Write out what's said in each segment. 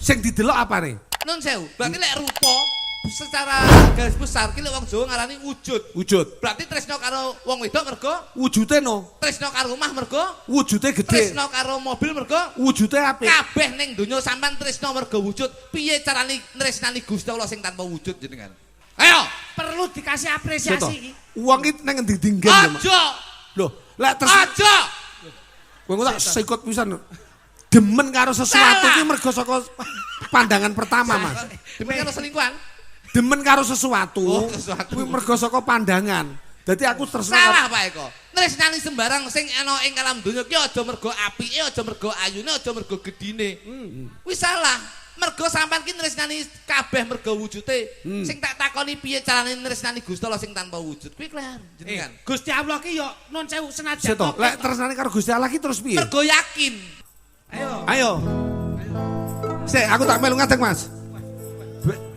Sing didelok apane? Nun sewu, berarti lek rupa secara garis besar ki lek wong Jawa ngarani wujud. Wujud. Berarti tresno karo wong wedok mergo Wujude no. tresno karo omah mergo Wujude gede. tresno karo mobil mergo Wujude apik. kabeh ning donya sampean tresno mergo wujud. Piye carane tresnani Gusti Allah sing tanpa wujud jenengan? Ayo, perlu dikasih apresiasi iki. Wong iki nang endi dinggen ya, Mas? aja. Lho, lek terus Aja. kowe tak sikut pisan. Demen karo sesuatu iki mergo saka pandangan pertama, Mas. Demen karo selingkuhan. Demen karo sesuatu. Oh, sesuatu. Kuwi mergo saka pandangan. Dadi aku terus Salah Pak Eko. Tresnani sembarang sing ana ing alam donya ki aja mergo apike, aja mergo ayune, aja mergo gedine. Wis salah. Mergo sampean ki tresnani kabeh mergo wujude. Sing tak takoni piye carane tresnani Gusti Allah sing tanpa wujud. Kuwi klar jenengan. Gusti Allah ki yo non sewu senajan. Seto, lek tresnane karo Gusti Allah ki terus piye? Mergo yakin. Ayo. Sik, aku tak melu ngadeg, Mas.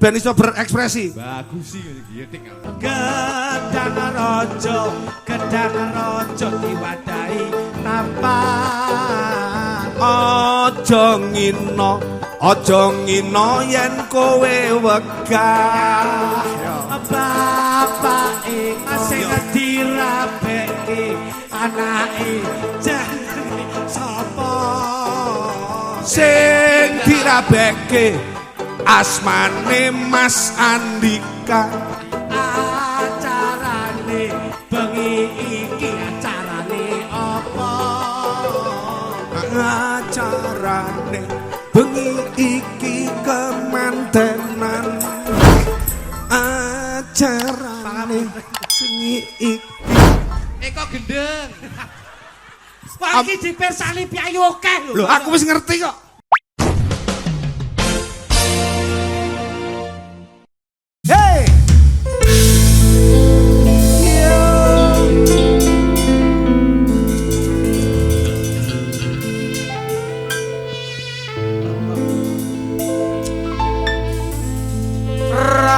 Ben iso berekspresi. Bagus sih giyetik. Gedang rojo diwadahi tampan. Aja ngino yen kowe wegah. Bapake sing dirabeke anake jenenge sapa? Sing dirabeke asmane Mas Andika. Acarane bengi iki acarane apa? Acarane bengi iki kemantenan. Acarane bengi iki. Eko gendeng. Wah iki dipirsani piyayu akeh lho. Lho, aku wis ngerti kok. Hey!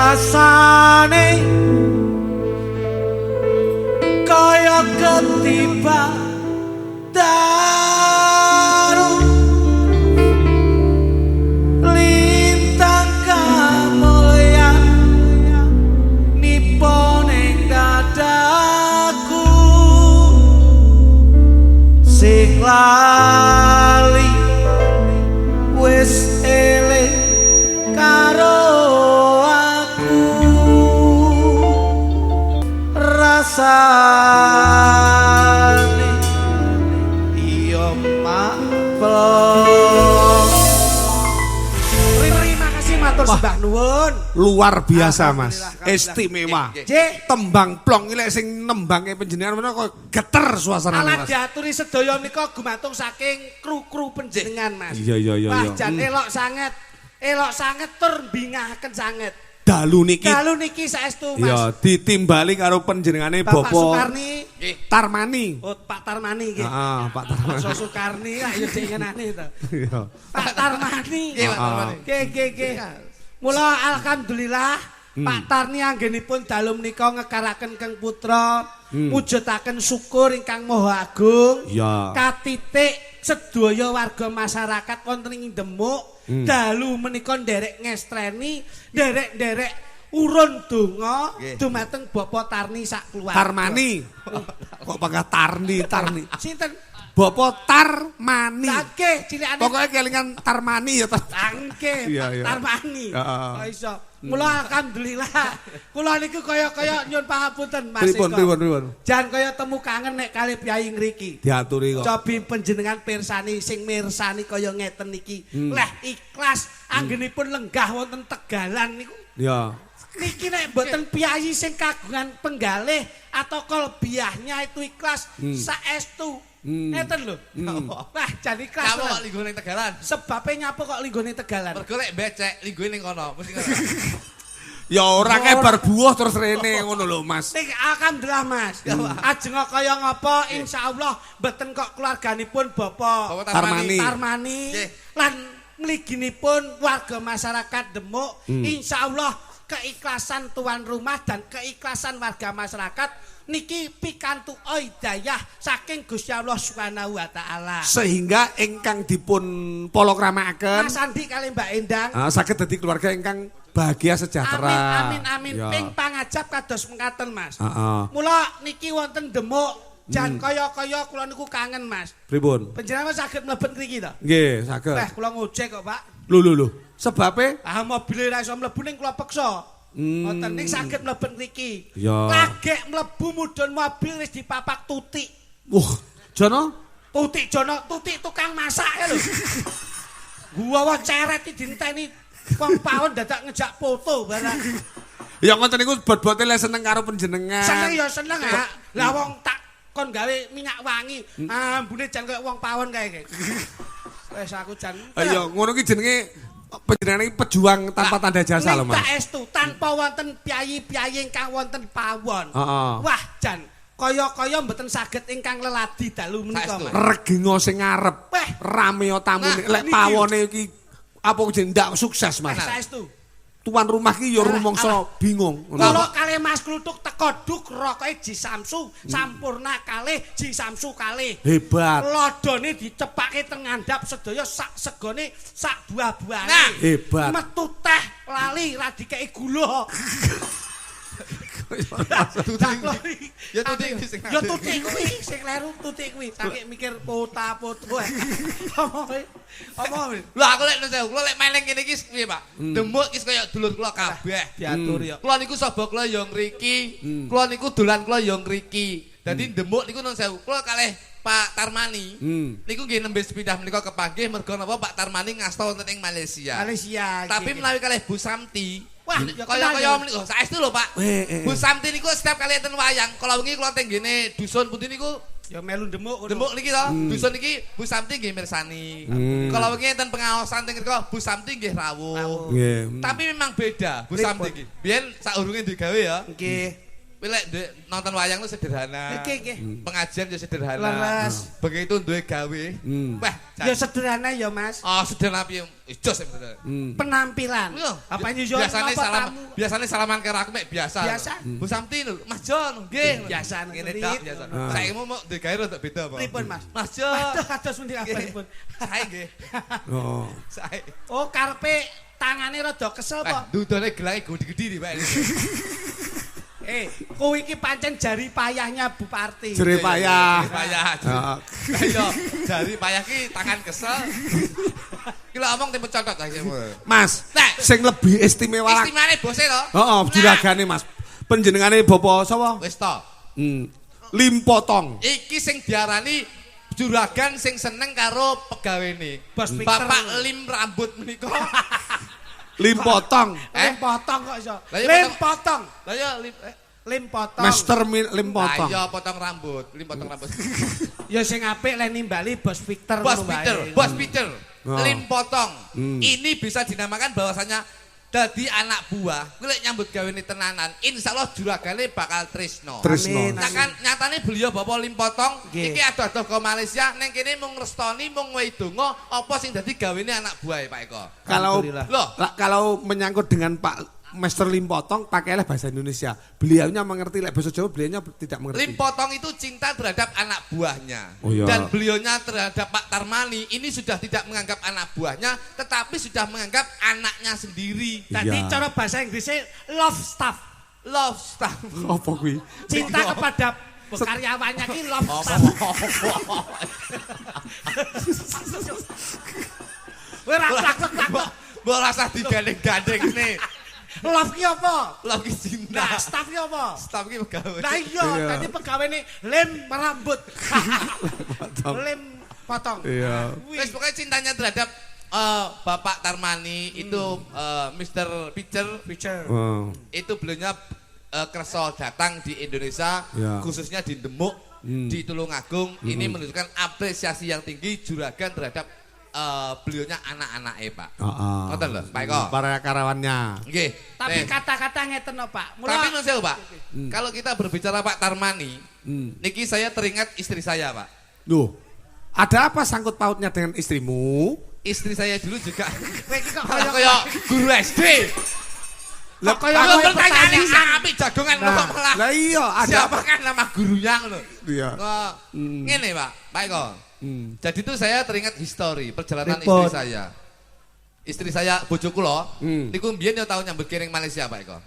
Rasane kaya ketiba daru lintang kamulyan nipo ning dadaku sing lali wis eling karo aku rasane iya maplok. Terima kasih matur sembah nuwun. Luar biasa, Mas. Istimewa. Cek Tembang plong iki lek sing nembange panjenengan menawa kok geter suasanane, ala Mas. diaturi sedaya menika gumantung saking kru-kru panjenengan, Mas. Iya. Wah, jan elok sanget tur mbingahaken sanget. Dalu niki. Dalu niki saestu, Mas. Ya, ditimbali karo panjenengane Bapak Bapak Sukarni, Tarmani. oh Pak Tarmani nggih. Heeh, Pak Tarmani. Pak Sukarni lah ya jenengane to. Iya. Pak Tarmani. Nggih, Pak Tarmani. Nggih. Mula alhamdulillah Pak Tarni anggenipun dalu menika ngekaraken Kang Putra mujudaken syukur ingkang maha agung. Iya. Katitik sedaya warga masyarakat wonten ing Demuk dalu menika nderek ngestreni, nderek urun donga dumateng Bapak Tarni sak keluarga. Tarmani. Kok bangga Tarni. Sinten? Bapak Tarmani. Nggih, cilikane. Pokoknya kelingan Tarmani ya, Nggih, Iya. Tarmani. Heeh. Oh iso. Mula alhamdulillah. Kula niku kaya nyuwun pangapunten Mas. Pripun. Jan kaya temu kangen nek kalih piyai ngriki. Diaturi kok. Cobi panjenengan pirsani sing mirsani kaya ngeten iki. Leh ikhlas anggenipun lenggah wonten Tegalan niku. Ya. Niki nek mboten piyai sing kagungan penggalih atau kolbiahnya itu ikhlas saestu. Ngeten lho. Wah, jan ikhlas. Kamu kok linggo ning Tegalan? Sebabe nyapa kok linggone Tegalan? Mergo lek becek linggo ning kono, mesti ngono. Ya ora kebar buah terus rene ngono lho, Mas. Ning alhamdulillah Mas. Ajeng kaya ngapa insyaallah mboten kok keluarganipun Bapak Tarmani lan mliginipun warga masyarakat Demuk insyaallah keikhlasan tuan rumah dan keikhlasan warga masyarakat niki pikantuk hidayah saking Gusti Allah Subhanahu wa taala. Sehingga ingkang dipun palakramaken Mas Andi kali Mbak Endang saged dadi keluarga ingkang bahagia sejahtera. Amin. Ya. Ping pangajab kados mekaten Mas. Heeh. Mula niki wonten demuk jan kaya-kaya kula niku kangen Mas. Pripun? Panjenengan saged mlebet mriki to? Nggih, saged. Kula ngojek kok, Pak. Lho. Sebabe Mobile ra iso mlebu ning kula peksa. Wonten ning saged mlebet mriki. Ya. Lagek mlebu mudhun mobil wis dipapak tutik. Wah, Jono Tutik Jono, tutik tukang masak ya lho. Gua ceret dinteni wong pawon dadak ngejak foto barang. ya ngoten niku bot-bote le seneng karo panjenengan. Seneng ya seneng ha. Lah wong tak kon gawe minyak wangi, ambune jan koyo wong pawon kae. Wes aku jan. Ayo ngono ki jenenge panjenengan iki pejuang tanpa tanda jasa lho, Mas. Tak estu tanpa wonten piyayi-piyayi ingkang wonten pawon. Heeh. Wah, jan kaya-kaya mboten saged ingkang leladi dalu menika, Mas. Regengo sing ngarep. Weh. Rameo tamune lek niki. pawone iki apa jeneng ndak sukses, Mas. Saestu. Tuan rumah ki ya rumangsa bingung. Kalau kalih Mas Kluthuk teko duk rokoke Ji Samsu, sampurna kalih Ji Samsu kalih. Hebat. Lodone dicepake teng ngandhap sedaya sak segone sak buah-buahane. Nah, hebat. Metu teh lali ra dikeki gula. Ya tutik sing. Ya tutik kuwi sing kleru tutik kuwi. Saking mikir pota-poto. Apa? Lho aku lek nang kula lek maling kene iki piye, Pak? Demuk iki kaya dulur kula kabeh. Diatur ya. Kula niku sapa kula ya ngriki. Kula niku dolan kula ya ngriki. Dadi demuk niku nang sewu. Kula kalih Pak Tarmani. Niku nggih nembe sepindah menika kepanggih mergo napa Pak Tarmani ngasta wonten ing Malaysia. Tapi menawi kalih Bu Samti, wah, kaya menika saestu lho, Pak. Bu Samti niku setiap kali enten wayang, kala wingi kula teng ngene dusun pundi niku ya melu demuk. Demuk niki to, dusun niki Bu Samti nggih mirsani. Kala wingi enten pengaosan teng mriku Bu Samti nggih rawuh. Nggih. Tapi memang beda Bu Samti iki. Biyen saurunge digawe ya. Nggih. Lek nonton wayang itu sederhana. Nggih. Pengajian ya sederhana. Leres. Begitu duwe gawe. Wah, Ya sederhana ya, Mas. oh sederhana piye? Jos bener. Penampilan. Apa nyusun Biasane salaman karo aku mek biasa. Biasa. Bu Samti lho, Mas Jon, nggih. Biasa ngene tok biasa. Saiki mau duwe gawe rada beda apa? Pripun, Mas? Mas Jon. Kados pundi kabaripun? Sae nggih. Oh. Sae. Oh, karepe tangane rada kesel apa? Dudone gelange gede-gede Pak. Kowe iki pancen jari payahnya Bupati. Jere payah. Payah. Ayo, jari payah ki tangan kesel. Ki lho omong tempo cotot ae. Mas, sing lebih istimewa lagi. Istimewane bose to? Heeh, juragane Mas. Panjenengane Bapak sapa? Wis to. Limpotong. Iki sing diarani juragan sing seneng karo pegawene. Bos Victor. Bapak Lim rambut menika. Limpotong. Potong kok iso. Lah ya Lim potong. Lah ya Lim potong. Master Limpotong. Ayo potong rambut, Lim potong rambut. Ya sing apik le nimbali Bos Victor. Bos Peter. Oh. Lim potong. Ini bisa dinamakan bahwasanya dadi anak buah, kuwi lek nyambut gawene tenanan, insyaallah juragane bakal tresno. Tresno. Nyatane beliau Bapak Lim potong Nggih. iki ado-ado ke Malaysia ning kene mung ngrestoni mung wehi donga apa sing dadi gawene anak buahe Pak Eko. Kalau menyangkut dengan Pak Master Limpotong pakailah bahasa Indonesia. Beliaunya mengerti, lek bahasa Jawa beliaunya tidak mengerti. Lim potong itu cinta terhadap anak buahnya. Oh, iya. Dan beliaunya terhadap Pak Tarmani ini sudah tidak menganggap anak buahnya, tetapi sudah menganggap anaknya sendiri. Tadi Iya. cara bahasa Inggrisnya love stuff. Love stuff. Apa kuwi? Cinta kepada karyawannya ki love stuff. Kowe ra plak-plak. Mbok rasa digandeng-gandeng nih. Love ki apa? Love ki cinta. Nah, staff ki apa? Staff ki pegawai. Nah iya, tadi pegawene lem rambut. Lem potong. Iya. Wes pokoknya cintanya terhadap Bapak Tarmani itu Mr. Pitcher. Itu beliaunya kerso datang di Indonesia, Ya. khususnya di Demuk, di Tulungagung. Ini menunjukkan apresiasi yang tinggi juragan terhadap beliaunya anak-anaknya Pak. Ngoten lho, Pak Eko. Para karyawannya. Nggih. Tapi kata-kata ngeten no, Pak. Tapi nun sewu, Pak. Kalau kita berbicara Pak Tarmani, niki saya teringat istri saya, Pak. Loh, ada apa sangkut pautnya dengan istrimu? Istri saya dulu juga Kowe iki kok kayak guru SD. Lah Kalau pertanyaan yang apik jagongan kok malah. Lah iya, Siapa kan nama gurunya ngono. Iya. Kok ngene, Pak Eko. Jadi itu saya teringat histori perjalanan Repot. istri saya. Istri saya bojo kula niku mbiyen yo tau nyambut kiring Malaysia, Pak Eko.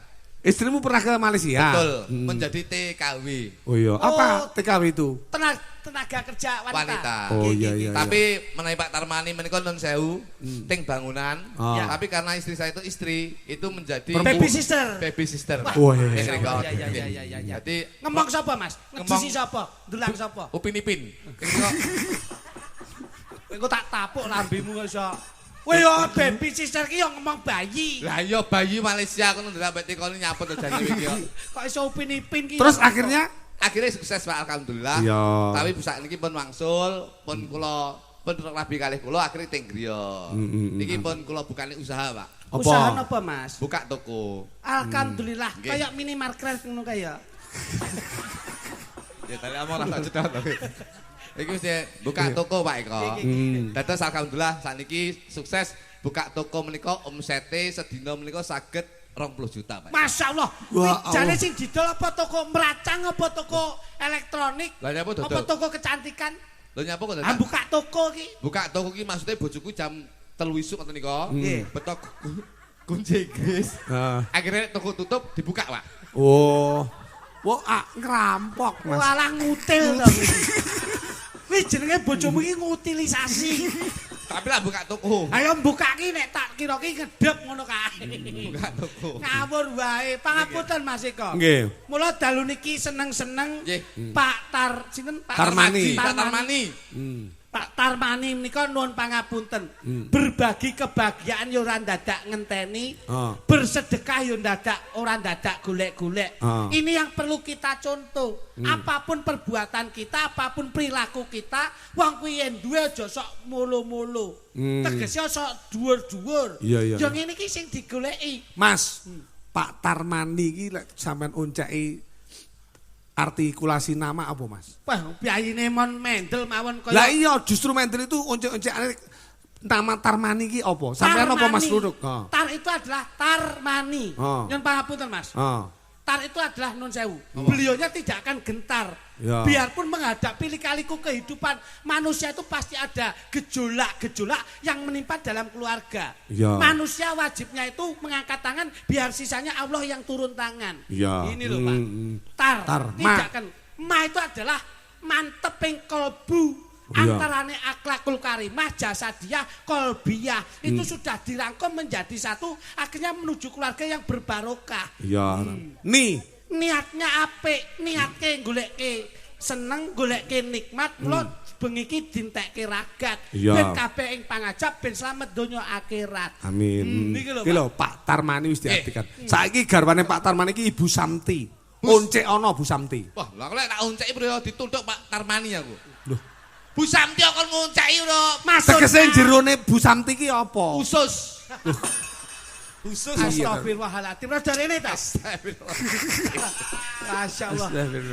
Istrimu pernah ke Malaysia? Betul, menjadi TKW. Oh iya, apa TKW itu? Tenaga kerja wanita. Oh iya. Tapi menawi Pak Tarmani menika nun sewu ting bangunan. Ah. Tapi karena istri saya itu menjadi Baby sister. Baby sister. Pak. Wah, Ing iya, riko. iya. Jadi Ngomong sapa, Mas? Ngejisi Ngomong- sapa? Dulang sapa? Upin Ipin. Ing riko. Engko tak tapuk lambemu iso. Weh yo baby sister ki yo ngomong bayi. Lah iya bayi Malaysia kono ndelok mbek tekoni nyaput to jane iki. Kok iso upin-ipin ki. Terus akhirnya Sukses Pak alhamdulillah. Iya. Tapi saat niki pun wangsul, pun kula pun rabi kalih kula akhire teng griya. Niki pun kula bukane usaha, Pak. apa? Usaha apa, Mas? Buka toko. Alhamdulillah, Nggih. kayak minimarket ngono kaya. Ya tadi amor tak cedak to. Iki mesti buka toko Pak Eko. Dados alhamdulillah sakniki sukses buka toko menika omsete sedina menika saged 20 juta Pak. Masya Allah. Wah, Jane Allah. sing didol apa toko meracang apa toko elektronik? Lah nyapa Apa dodol? toko kecantikan? Lho nyapa kok Ah dadak? buka toko ki. Buka toko ki maksudnya bojoku jam 3 isuk ngoten nika. Nggih. Betok kunci Inggris. Ah. Akhirnya toko tutup dibuka Pak. Oh. Wah, ngerampok, Mas. Walah ngutil to. Wis jenenge bojomu iki ngutilisasi. Tapi lah buka toko. Ayo buka ki nek tak kira ki ngedep ngono kae. Buka toko. Ngawur wae. Pangapunten Mas Eko. Nggih. Mula dalu niki seneng-seneng Nggih. Pak Sinten Pak Tarmani. Pak Tarmani. Pak Tarmani menika nuwun pangapunten. Berbagi kebahagiaan yo ora dadak ngenteni. Ah. Bersedekah yo dadak ora dadak golek-golek. Ah. Ini yang perlu kita contoh. Apapun perbuatan kita, apapun perilaku kita, wong kuwi yen duwe aja sok mulu-mulu. Tegese sok dhuwur-dhuwur. Iya. Yo ngene iki sing digoleki. Mas, Pak Tarmani iki lek sampean onceki artikulasi nama apa, Mas? Wah, piyayine mon mendel mawon kaya Lah iya, justru Mendel itu oncek-oncekane nama Tarmani iki apa? Sampean apa Mas Ruduk? Oh. Tar itu adalah Tarmani. Oh. Nyun pangapunten Mas. Oh. Tar itu adalah nun sewu. Beliaunya tidak akan gentar. Ya. Biarpun menghadapi lika-liku kehidupan manusia itu pasti ada gejolak-gejolak yang menimpa dalam keluarga. Ya. Manusia wajibnya itu mengangkat tangan biar sisanya Allah yang turun tangan. Ya. Ini loh Pak. Tar. Tar. Tidak akan. Ma itu adalah manteping kolbu. Iya. Antarane akhlakul karimah, jasadiah, kolbiyah itu sudah dirangkum menjadi satu, akhirnya menuju keluarga yang berbarokah. Ya. Nih, Niatnya apik, niatke goleke seneng, goleke nikmat, mulo bengi iki dintekke ragat. Iya. Ben kabeh ing pangajab ben slamet donya akhirat. amin. Niki lho, Iki lho Pak Tarmani wis diartikan. Saiki garwane Pak Tarmani iki Ibu Samti. Oncek ana Bu Samti. Wah, lah kok lek tak onceki priyo dituthuk Pak Tarmani aku. Loh, Bu Samti kon ngonceki lho. tegese jerone Bu Samti iki apa? Usus. Usus. Astagfirullahaladzim. Rada rene ta. Masya Allah.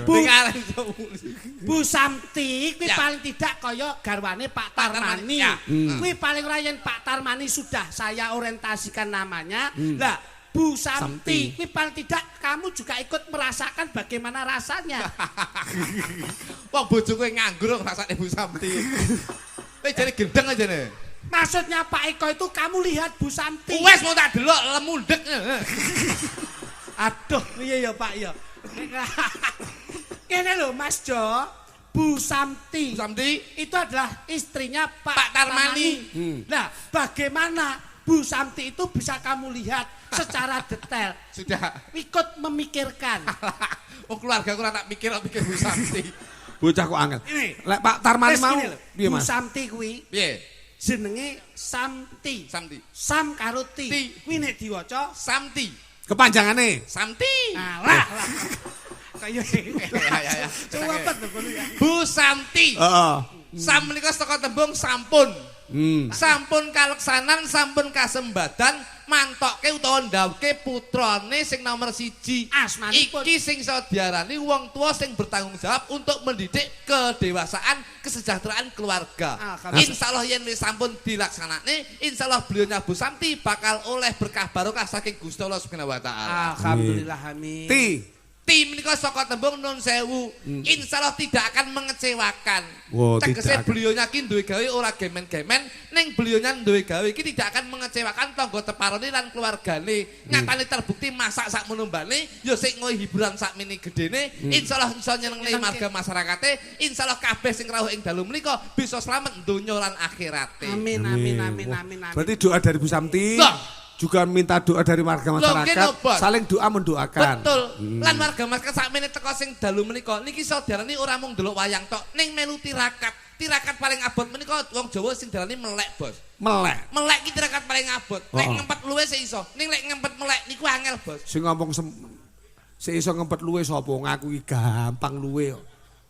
Bu, Bu Samti kuwi Ya. paling tidak kaya garwane Pak Tarmani. Ya. Kuwi paling ora yen Pak Tarmani sudah saya orientasikan namanya. Lah, Bu Samti, kuwi paling tidak kamu juga ikut merasakan bagaimana rasanya. Wong bojoku nganggur kok rasane Bu Samti. Wis jane gendeng aja nih. Maksudnya Pak Eko itu kamu lihat Bu Samti. Wes mau tak delok lemundek. Aduh, iya ya Pak ya. Ini loh Mas Jo, Bu Samti. Bu Samti Itu adalah istrinya Pak Pak Tarmani. Nah, bagaimana Bu Samti itu bisa kamu lihat secara detail, sudah. ikut memikirkan. Oh keluarga aku ora tak mikir Bu Samti. Bocah kok angel. Ini. Lek Pak Tarmani Wes mau gini lho, piye, Bu Mas? Samti kuwi Piye? jenenge Samti. Samti. Sam karo ti. Ti. Kuwi nek diwaca Samti. Kepanjangane. Samti. alah. Kayak Ya. coba apa tuh kono ya. Bu Samti. Heeh. Sam menika saka tembung sampun. Sampun kaleksanan, sampun kasembadan, mantoke utawa ndawuhke putrane sing nomor 1. Asmanipun. Iki sing iso diarani wong tua sing bertanggung jawab untuk mendidik kedewasaan kesejahteraan keluarga. Insyaallah yen wis sampun dilaksanakne, insyaallah beliau Bu Santi bakal oleh berkah barokah saking Gusti Allah Subhanahu wa taala. Alhamdulillah amin. Tim menika saka tembung nun sewu, insyaallah tidak akan mengecewakan. Tegese beliaunya ki duwe gawe ora gemen-gemen, ning beliaunya duwe gawe iki tidak akan mengecewakan tangga teparone lan keluargane. Nyatane terbukti masak sak menumbane, ya sik ngono hiburan sak mini gedene, insyaallah iso nyenengne marga masyarakate, insyaallah kabeh sing rawuh ing dalu menika bisa slamet donya lan akhirate. Amin amin amin amin. Berarti doa dari Bu Santi. Juga minta doa dari warga masyarakat, saling doa mendoakan. Betul. Lan warga masyarakat sakmene teko sing dalu menika niki iso diarani ora mung ndelok wayang tok, ning melu tirakat. Tirakat paling abot menika wong Jawa sing diarani melek, Bos. Melek. Melek ki tirakat paling abot. Nek ngempet luwe sik iso, ning lek ngempet melek niku angel, Bos. Sing ngomong sik iso ngempet luwe sapa? Ngaku iki gampang luwe kok.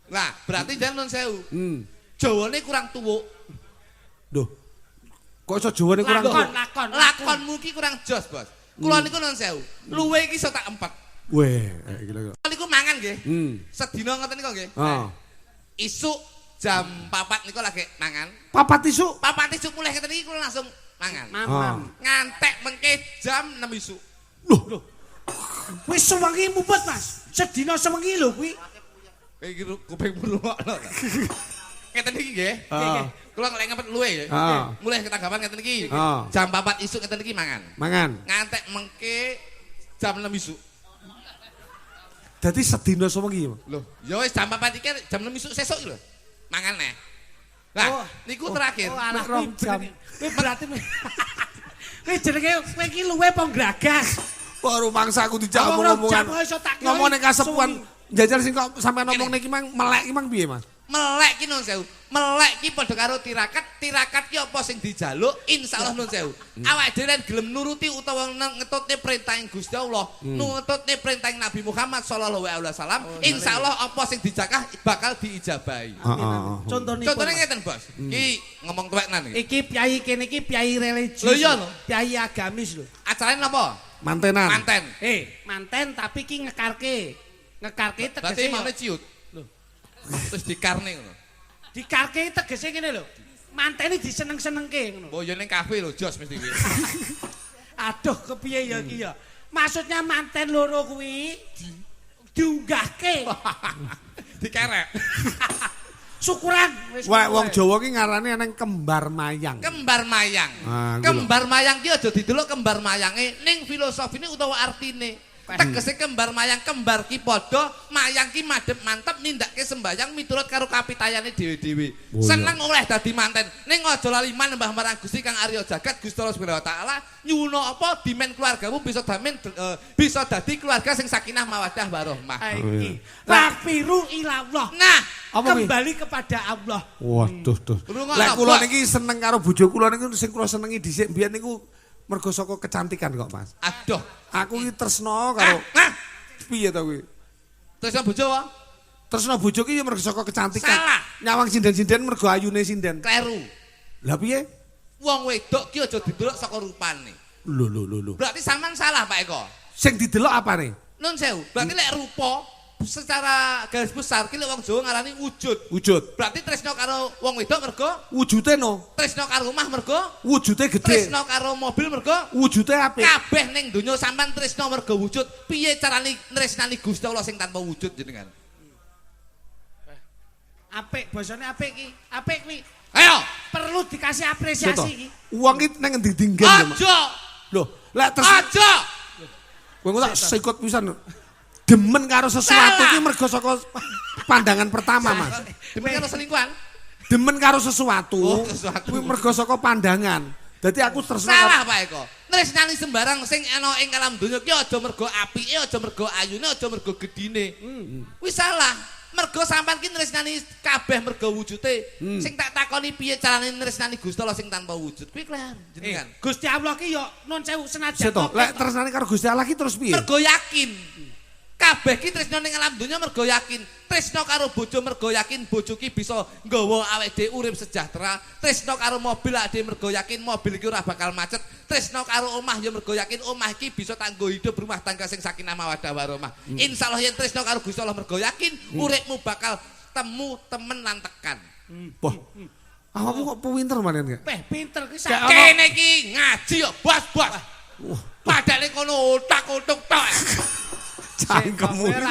Lah, berarti jan nun sewu. Jawane kurang tuwuk. Duh. Kok iso Jawane kurang lakonmu ki kurang jos, Bos. Kula niku nun sewu. Luwe iki iso tak empet. Weh, iki lho. Niku mangan nggih. Sedina ngoten niku nggih. Isuk jam 4 niku lagi mangan. Papat isuk mulai ngeten iki kula langsung mangan. Ngantek mengke jam 6 isuk. Loh. Wis sewengi mupet, Mas. Sedina sewengi lho kuwi. Iki kuping ngrungokno. Ngeten iki nggih. Kula lek ngempet luwe nggih. Mulai ketanggapan ngeten iki. Jam 4 isuk ngeten iki mangan. Ngantek mengke jam 6 isuk. Dadi sedina sewengi lho. Lho, ya wis jam 4 iki jam 6 isuk sesuk iki lho. Mangan neh. Lah, niku terakhir. Anak jam. Kuwi berarti kuwi jenenge kowe iki luwe apa gragas? Baru mangsa aku dijak ngomong-ngomongan. Ngomongane kasepuan jajal sing kok sampean ngomong niki mang melek iki mang piye, Mas? Melek ki nun sewu. Melek ki padha karo tirakat. Tirakat ki apa sing dijaluk insyaallah nun sewu. Awake dhewe gelem nuruti utawa ngetutne perintahing Gusti Allah, ngetutne perintahing Nabi Muhammad sallallahu alaihi wasallam, insyaallah apa sing dijakah bakal diijabahi. Contone ngeten, Bos. Iki ngomong tuweknan iki. Iki piyai kene iki piyai religius. Lho iya lho. Piyai agamis lho. Acarane napa? Manten tapi ki ngekarke tegese. Berarti mane ciut. Terus dikarne ngono. Dikarke tegese ngene lho. Mantene diseneng-senengke ngono. Oh ya ning kafe lho jos mesti kuwi. Aduh kepiye ya iki ya. Maksudnya manten loro kuwi diunggahke. Dikerek. Syukuran wis. Wong Jawa ki ngarane nang kembar mayang. Kembar mayang. Kembar mayang ki aja didelok kembar mayange ning filosofine utawa artine. Tegese kembar mayang kembar ki padha mayang ki madhep mantep nindakke sembayang miturut karo kapitayane dhewe-dhewe. Seneng oleh dadi manten. Ning aja lali manembah marang Gusti Kang Arya Jagat Gusti Allah Subhanahu wa taala nyuwun apa dimen keluargamu bisa bisa dadi keluarga sing sakinah mawaddah warahmah. Wafiru ilallah. Nah, kembali kepada Allah. Waduh, lek kula niki seneng karo bojo kula niku sing kula senengi dhisik mbiyen niku mergo saka kecantikan kok, Mas. Aduh, aku iki tresno karo piye to kuwi? Tresno bojo wae. Tresno bojo ki ya mergo saka kecantikan. Salah. Nyawang sinden-sinden mergo ayune sinden. Kleru. Lah piye? Wong wedok ki aja didelok saka rupane. Lho. Berarti sampean salah, Pak Eko. Sing didelok apane? Nun sewu. Berarti lek rupa secara garis besar ki lek wong Jawa ngarani wujud. Berarti tresno karo wong wedok mergo wujude no. Tresno karo omah mergo wujude gede. Tresno karo mobil mergo wujude apik. Kabeh ning donya sampean tresno mergo wujud. Piye carane tresnani Gusti Allah sing tanpa wujud jenengan? Apik, basane apik iki. Apik kuwi. Ayo, perlu dikasih apresiasi iki. Wong iki nang endi dinggen. Aja. Lho, lek terus aja. Kowe tak sikut pisan. Demen karo sesuatu ki mergo saka pandangan pertama, Mas. Demen karo selingkuhan. Demen karo sesuatu kuwi mergo saka pandangan. Dadi aku terus salah Pak Eko. Tresnani sembarang sing ana ing alam donya ki aja mergo apike, aja mergo ayune, aja mergo gedine. Wis salah. Mergo sampean ki tresnani kabeh mergo wujude. Sing tak takoni piye carane tresnani Gusti Allah sing tanpa wujud. Kuwi kleru jenengan. Gusti Allah ki yo nun sewu senajan. Lek tresnani karo Gusti Allah ki terus piye? Mergo yakin. Kabeh ki tresno ning alam donya mergo yakin. Tresno karo bojo mergo yakin bojo ki bisa nggawa awake dhewe urip sejahtera. Tresno karo mobil awake dhewe mergo yakin mobil iki ora bakal macet. Tresno karo omah ya mergo yakin omah iki bisa tanggo hidup rumah tangga sing sakinah mawaddah warahmah. Insyaallah yen tresno karo Gusti Allah mergo yakin uripmu bakal temu temen lan tekan. Wah. Awakmu kok pinter manen gak? Pinter ki Kene iki ngaji yo bos-bos. Padahal kono otak-otak tok. Cangkemmu iki.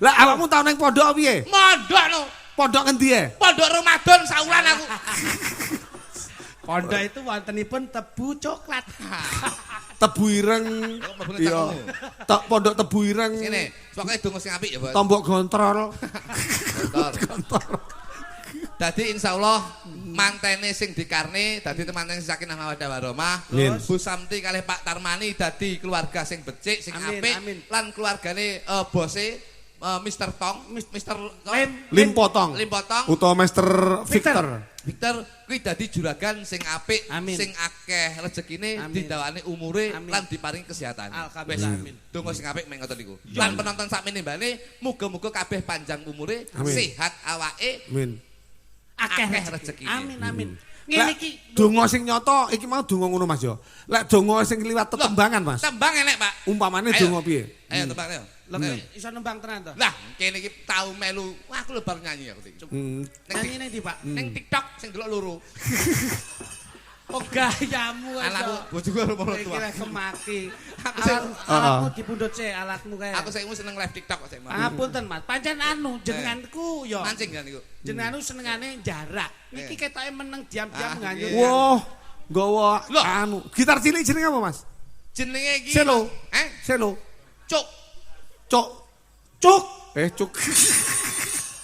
Lah awakmu tau ning pondok piye? Mondok no. Pondok ngendi e? Pondok Ramadan saulan aku. Pondok itu wontenipun tebu coklat. Tebu ireng. Iya. Pondok tebu ireng. Ngene, pokoke donga sing apik ya, Bos. Tombok gontrol. Gontor. Dadi insyaallah mantene sing dikarne dadi teman-teman sing sakinah mawaddah warahmah. Bu Samti kalih Pak Tarmani dadi keluarga sing becik, sing apik lan keluargane bose Mr. Tong, Mr. Limpotong. Utawa Mr. Victor kuwi dadi juragan sing apik, sing akeh rezekine, didawani umure lan diparingi kesehatan. Alhamdulillah amin. Donga sing apik meng ngoten niku. Lan penonton sakmene mbane muga-muga kabeh panjang umure, sehat awake. Amin. Akeh rezekine. Amin. Ngene iki donga sing nyata iki mau donga ngono Mas yo. Lek donga sing liwat tetembangan Mas. Tembang enek, Pak. Umpamane donga piye? Ayo tembang ayo. iso nembang tenan to. Lah, kene iki tau melu. Wah, aku lho baru nyanyi aku iki. Nyanyi ning ndi, Pak? Ning TikTok sing delok loro. Oh gayamu alatku bojoku karo marang tua. Kira kemaki. Alatmu dipundhut sik alatmu kae. Aku saiki seneng live TikTok kok sik. Punten Mas, pancen anu jenenganku yo. Mancing kan niku. Jenengan senengane jarak. Niki ketoke meneng diam-diam nganyur. Wah, nggawa anu gitar cilik jenenge apa Mas? Jenenge iki Selo. Selo. Cuk. Cuk. Cuk. Cuk.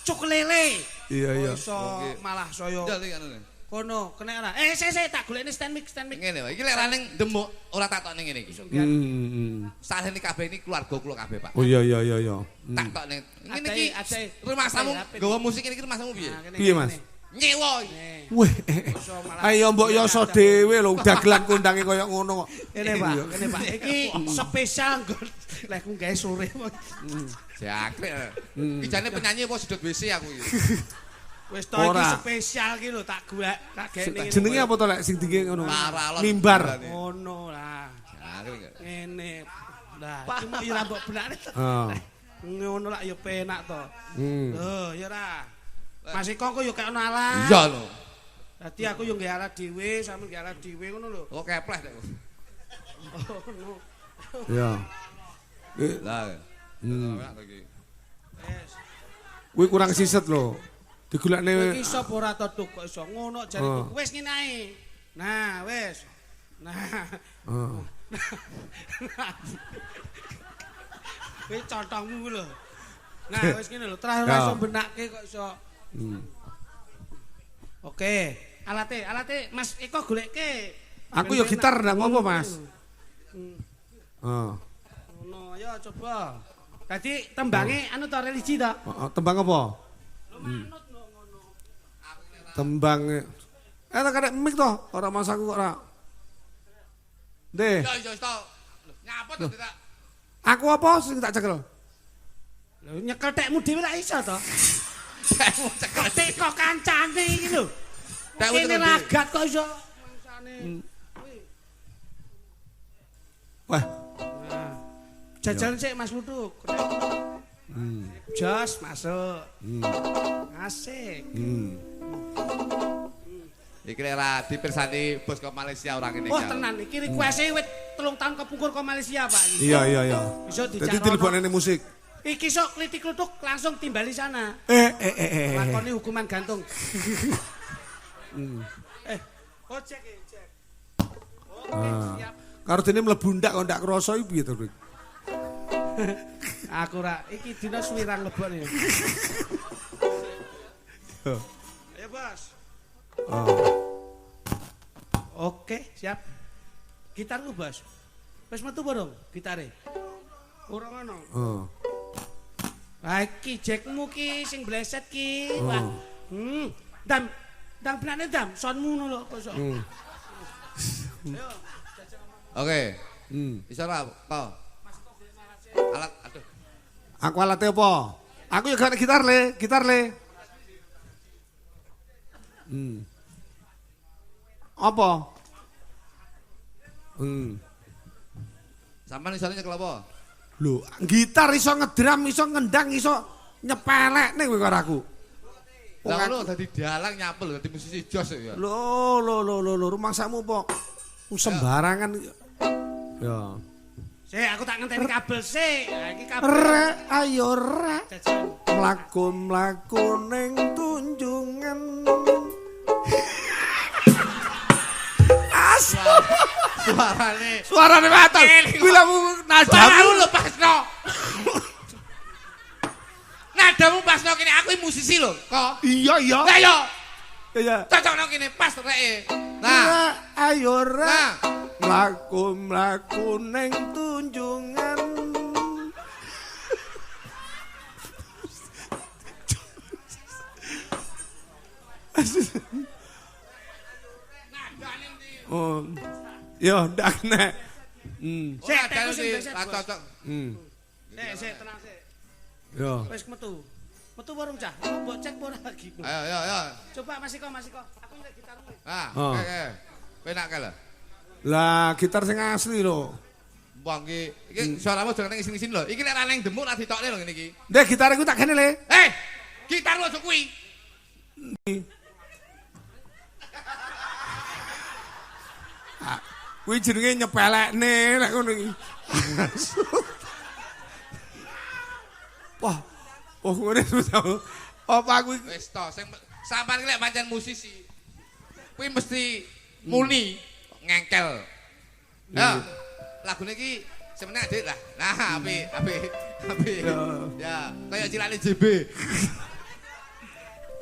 Cuk lele. Iya. Iso malah saya. Jali ngono. Kono, kena ora. Sik tak golekne stand mic. Ngene wae. Iki lek ra ning demuk ora tak tok ning ngene iki. Salehne kabeh ini keluarga kula kabeh, Pak. Oh iya. Tak tok ning ngene iki rumasamu nggawa musik ini rumasamu piye? Piye, Mas? Nyewa. Weh. Ayo mbok yoso dhewe lho dagelan kondange koyo ngono kok. Kene Pak. Iki spesial lek ku gawe sore. Jakrek. Iki jane penyanyi apa sedot WC aku iki. Wis to iki spesial iki lho tak golek tak gene. Jenenge apa to lek sing tinggi ngono? Paralon. Mimbar. Ngono lah. Jakrek. Ngene. Lah, iki mau ora mbok benake to. Ngono lak ya penak to. Lho, ya ora. Mas Iko kok yo kaya ono alat. Iya lho. Dadi aku yo nggawe alat dhewe, sampe nggawe alat dhewe ngono lho. Oh kepleh nek. Ngono. Iya. Lah. Wes. Kuwi kurang siset lho. Digolekne Iki iso apa ora to Duk kok iso ngono jariku. Wis ngene ae. Nah, wis. Nah. Kuwi contongmu lho. Nah, wis ngene lho, terakhir ora iso benake kok iso. Oke, alate Mas Eko golekke. Aku yo gitar ndak ngopo, Mas. Ngono, ayo coba. Tadi tembange anu to religi to? Tembang apa? Tembang karek mic to, ora masaku kok ora. Ndeh. Yo to. Nyapa to tak? Aku apa sing tak cekel? Lho nyekel tekmu dhewe ra iso to? Tekmu cekel tek kok kancane iki lho. Tekmu cekel lagat kok iso mangsane. Wah. Jajan sik Mas Lutuk. Jos masuk. Asik. Iki ora dipirsani bos kok Malaysia orang ini. Wah tenan iki request-e wit 3 tahun kepungkur ke Malaysia Pak. Iya. Iso Jadi telepon musik. Iki sok kritik lutuk langsung timbali sana. Lakoni hukuman gantung. Cek. Oke, siap. Karo dene mlebu ndak kok ndak krasa iki piye to, Dik? Aku ra iki dina suwirang lebone. Ayo, Bos. Oke, siap. Gitarku, Bos. Wis metu apa dong gitare? Ora ngono. Lah iki jackmu ki sing bleset ki. Wah. Dam benane dam, sonmu ngono lho kok iso. Oke. Bisa ora, Pak? Alat aduh. Aku alatnya apa? Aku ya gak gitar le. Apa? Sampeyan isone nyekel apa? Lho, gitar iso ngedram, iso ngendang, iso nyepelek nih kowe karo aku. Lah ngono dadi dalang nyapel dadi musisi jos ya. Lho, rumangsamu apa? Sembarangan. Ya. Sik, aku tak ngenteni kabel sik. Nah, iki kabel. Rek, ayo rek. Jajan. Mlaku ning tunjungan. Suarane batal. Kuwi lamu nadamu lepasno. Nadamu pasno kene aku musisi lho, kok. Iya. Lah yo. Iya. Cocokno kene pas reke. Nah, ayo rek. Mlaku ning tunjungan. Oh. Yo, ndak nek. Sik, cocok. Sik, tenang sik. Yo. Wis metu. Metu warung cah. Mbok cek ora lagi. Ayo. Coba Mas Iko. Aku ngek gitarmu. Ah, Oh. oke. Penak kae lho. Lah, gitar sing asli lho. Wong iki suaramu jangan nang isin-isin lho. Iki nek ra nang demuk ra ditokne lho ngene iki. Ndek gitar iku tak kene le. Gitar lu aja kuwi. Kuwi jenenge nyepelekne nek ngono iki. Wah. Oh, ngene tau. Apa kuwi Wis to, sing sampean iki lek pancen musisi. Kuwi mesti muni ngengkel. Ya. Lagune iki semeneh Dik lah. Nah, apik. Ya, kaya cilane JB.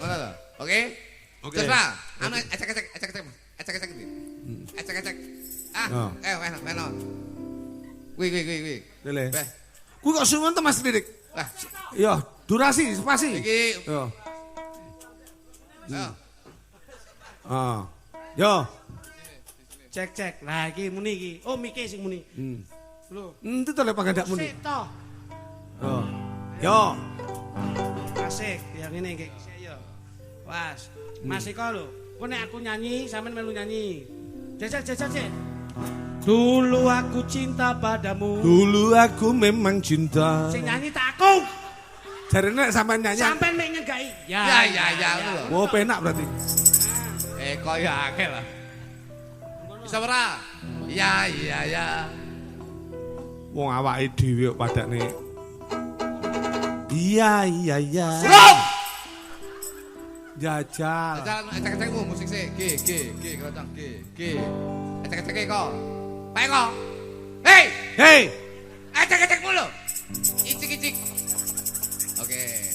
Ngono to. Oke? Oke. Terus lah, anu ecek-ecek. Ecek-ecek. Ecek-ecek. Weno. Kuwi. Lele. Weh. Kuwi kok suwun to Mas Didik? Wah, Yo, durasi, spasi. iki Yo. Ayo. Yo. Cek. Lah iki muni iki. Oh, mike sing muni. Lho. Itu to le pagadak muni. Sik to. Yo. Asik, ya ngene iki. Sik yo. Was. Mas Iko lho. Kok nek aku nyanyi, sampean melu nyanyi. Jajal sik. Dulu aku cinta padamu. Dulu aku memang cinta. Sing nyanyi tak aku. Jarene nek sampean nyanyi. Sampean mek ngegai. Ya lho. Oh, penak berarti. Kaya akeh lah. Bisa ora? Ya. Wong awake dhewe kok padane. Iya. Stop! Jajal. Jalan ecek-ecekmu musik sik. G, keroncong G. Ecek-ecek kok. Bae kok. Hei! Ecek-ecekmu lho. Icik-icik. Oke.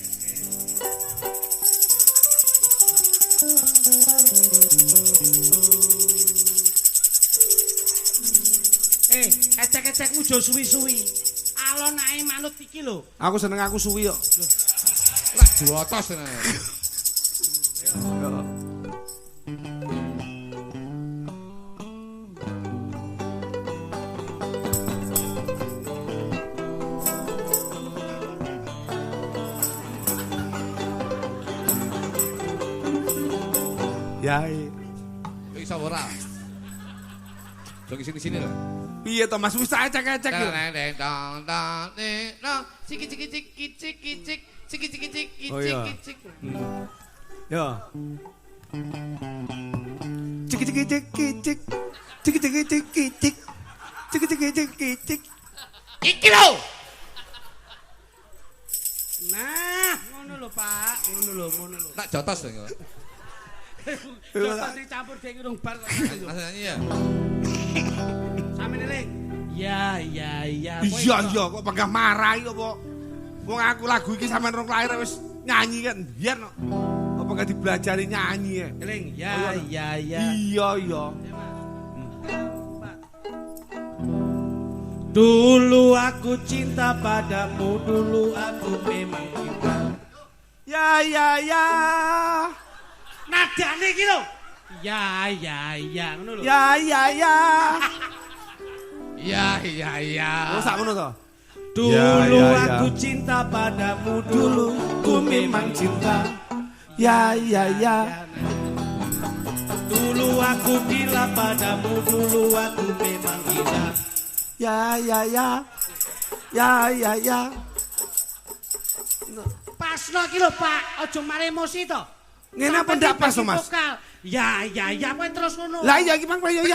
Ecek-ecekmu jo suwi-suwi. Alon ae manut iki lho. Aku seneng aku suwi kok. Lah duotos tenan. Ya. Bisa ora? Jong sini lho. Piye to Mas wis ecek-ecek yo. Cik. Oh, iya. Yo. Cik. Iki lho. Nah, ngono lho, Pak. Ngono lho. Tak jotos lho. Jotos dicampur dhewe urung bar kok. Mas nyanyi ya. Sampe eling. Ya. Iya kok panggah marahi apa. Wong aku lagu iki sampean rong lahir wis nyanyi kan biyen kok. Apa gak dibelajari nyanyi ya? Eling. Ya. Iya. Dulu aku cinta padamu, dulu aku memang cinta. Ya. Nadane iki lho. Ya, ngono lho. Ya. Ya. Oh sak ngono to. Dulu aku cinta padamu, dulu ku memang cinta. Ya. Dulu aku gila padamu, dulu aku memang gila. Ya. Pasno iki lho, Pak. Aja mari emosi to. Ngene apa ndak pas to, Mas? Ya, kowe terus ngono. Lah iya iki Mang ya.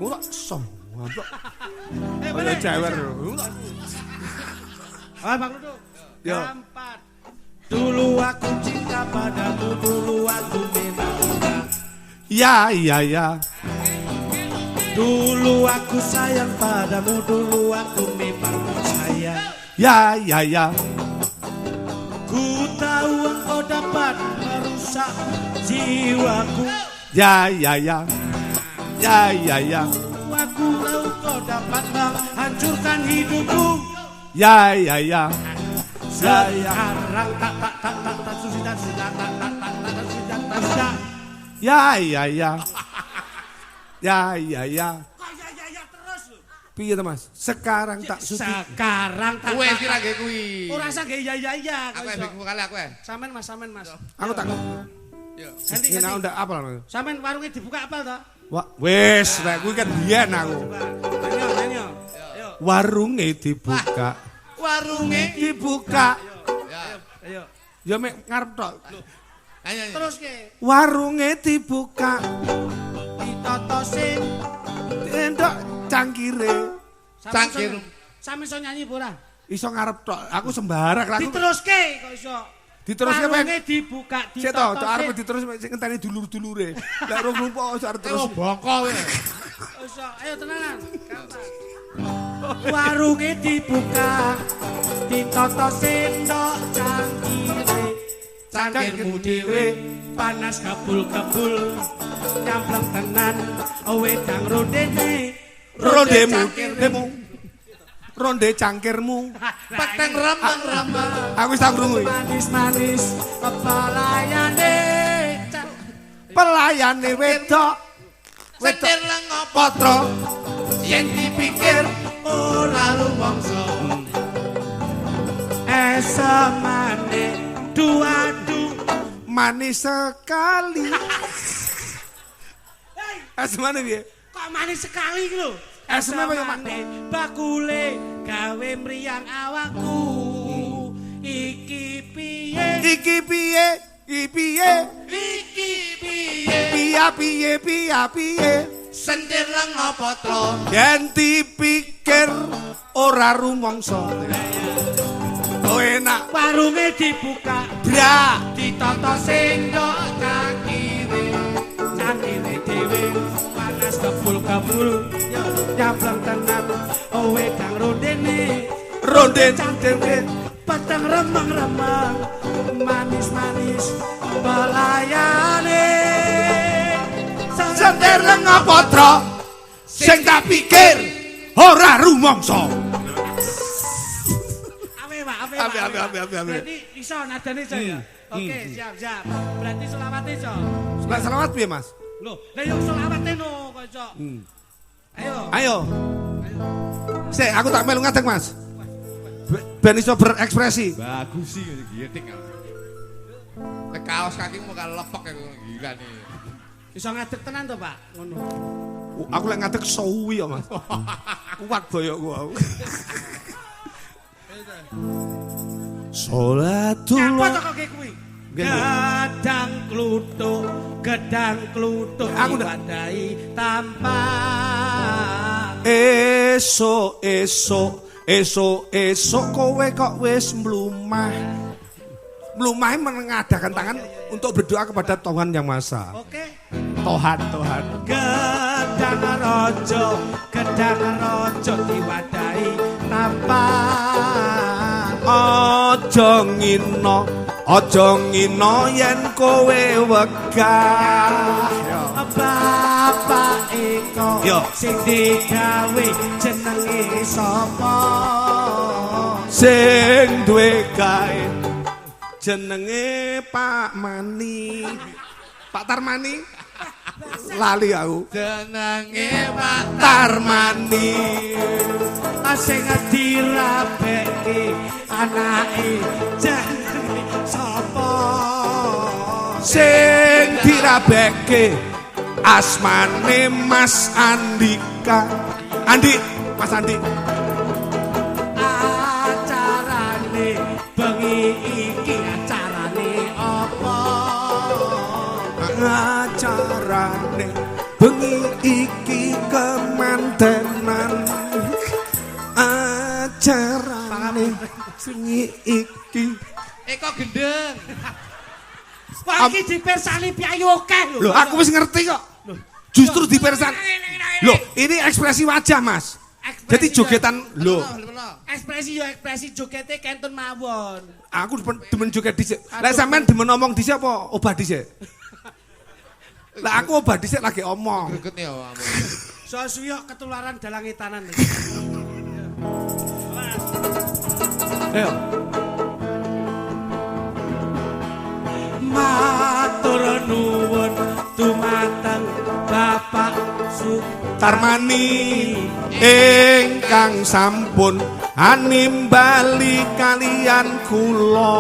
Ora som. Boleh Jawer. Bang Ludo. Yo. Empat. Dulu aku cinta padamu, dulu aku memang cinta. Ya. Dulu aku sayang padamu, dulu aku memang sayang. Ya. Ku tahu engkau dapat merusak jiwaku. Ya. Aku tahu kau dapat menghancurkan hidupku. Ya. Sekarang tak sudah. Ya. Kok ya terus lho. Piye to, Mas? Sekarang tak suci. Sekarang tak. Kowe iki lagi kuwi. Ora usah ge ya. Aku bingung kali aku. Sampean Mas. Aku tak. Yo. Ganti. Ngene ndak apa lho. Sampean warungnya dibuka apal to? Wah, wis, nek kuwi kan biyen aku. Nyanyo. Ayo. Warunge dibuka. Warunge Dibuka. Ayo. Ya mek ngarep tok. Ayo. Terus ke. Warunge dibuka. Ditoto sing Endok cangkire. Cangkir. Sampe iso nyanyi apa ora? Iso ngarep tok. Aku sembarang lah. Diteruske kok iso. Diteruske Warunge dibuka Sik to, tok arep diterus sing ngenteni dulur-dulure. Lah rong lumpuh iso arep terus. Oh, bongko kowe. Iso. Ayo tenanan. Gampang. Warunge dibuka. Ditoto sendok cangkire. Cangkirmu dhewe panas kabul-kabul. Nyampleng tenan wedang rondene. Ronde cangkirmu. Peteng remeng-remeng. Aku wis tak krungu. Manis-manis Pelayane wedok. Setir lengo Patra yen dipikir ora lumangsa. esamane duadu manis sekali. Esamane piye? Kok manis sekali iki lho. Esamane kaya bakule gawe mriyang awakku. Iki piye? Iki piye? Iki piye? Iki piye? Piye? Sentir lengo patra Yen dipikir ora rumangsa. Oh enak. Warunge dibuka, Bra. ditata sendok cangkire. Cangkire dhewe panas kebul-kebul. Nyampleng tenan wedang rondene. Ronde Cangkire peteng remeng-remeng. Manis-manis pelayane. sentir lenga patra sing tak pikir ora rumangsa. Ape. Berarti iso nadane iso ya. Oke, siap. Berarti selawate iso. Lah selawat piye, Mas? Loh, lah yo selawate no kok iso. Ayo. Sik, aku tak melu ngadeg, Mas. Ben iso berekspresi. bagus sih giting. Kaos kakimu bakal lepek ya gila nih. Iso ngadeg tenan to, Pak? Ngono. Aku lek ngadeg suwi ya, Mas. Kuat boyokku aku. Salatullah. Apa kok kuwi? Gedang kluthuk Aku wadai tanpa esok kowe kok wis mlumah. Mlumahe mengadakan tangan untuk berdoa kepada Tuhan Yang Maha Esa. Oke. Tuhan. Gedang rojo diwadahi tanpa Aja ngino yen kowe wegah. Bapak eko Yo. sing digawe jenenge sapa? Sing duwe gawe jenenge Pak Mani. Pak Tarmani. Lali aku. Jenenge Pak Tarmani. sing dirabeki anake jenenge sapa sing dirabeke asmane Mas Andika. Andi, Mas Andi. Acarane bengi iki acarane apa? Acarane bengi iki kemantenan. Acarane bengi iki. Eko gendeng. Wah iki dipersani piye akeh lho. Loh, aku wis ngerti kok. Justru dipersan. Loh, ini ekspresi wajah, Mas. Jadi jogetan lho. Ekspresi jogete kentun mawon. Aku demen joget dhisik. Lah sampean demen ngomong dhisik apa obah dhisik? Lah aku obah dhisik lagi omong. Gregetne ya awakmu. So-suyo ketularan dalang etanan. Ayo. Matur nuwun dumateng Bapak Tarmani ingkang sampun animbali kalian kula.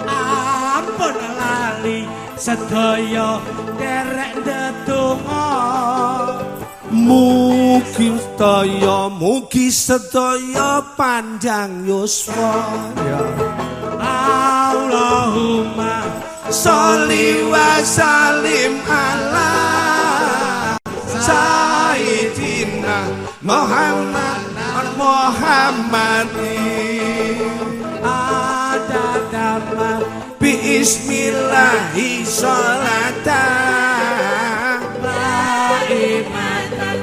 Ampun lali sedaya derek ndedonga. Mugi sedaya panjang yuswa. Ya. Allahumma Sholli wa salim ala Sayyidina Muhammadin adadama Bismillahi sholatan imatan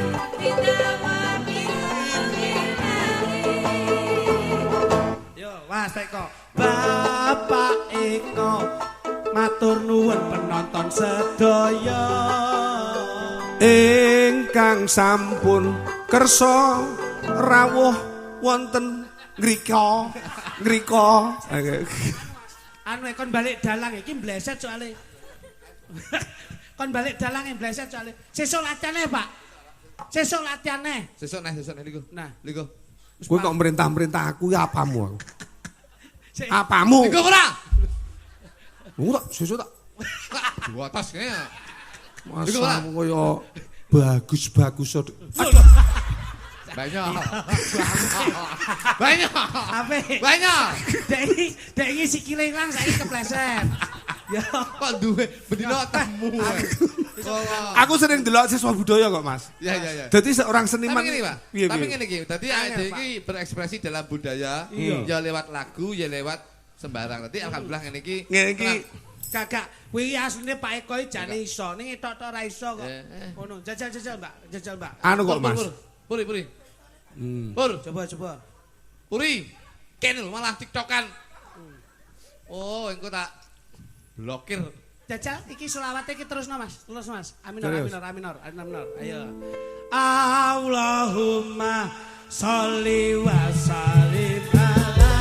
yo Mas Eko Bapak Eko matur nuwun penonton sedaya ingkang sampun kersa rawuh wonten ngrika anu kon balik dalang iki mbleset soalé kon balik dalang mbleset soalé sesuk latihane Pak sesuk latihane Sesuk niku. Nah, niku. kowe kok merintah-merintah aku ya apamu apamu Niku ora. Ora, sesuk tak. Dua tas kayaknya. Masamu kaya bagus-bagus. Banyak. Banyak. Ape? Banyak. Dek iki sikile ilang saiki kepleset. Ya Kok duwe bendina temu. Aku sering delok siswa budaya kok, Mas. Ya. Jadi seorang seniman. Tapi ngene, Pak. Piye, Tapi piye? ngene iki, dadi awake iki berekspresi dalam budaya, ya lewat lagu, ya lewat sembarang. Dadi alhamdulillah ngene iki. Ngene iki Kakak, kuwi asline Pak Eko jane iso, ning tok-tok ora iso kok. Ngono, jajal Mbak, jajal Mbak. anu kok, Mas. Puri. Pur, Coba. Puri. Ken lho malah TikTokan. Oh, engko tak blokir. Jajal iki selawate iki terus Mas. Aminor. Ayo. Allahumma sholli wa sallim ala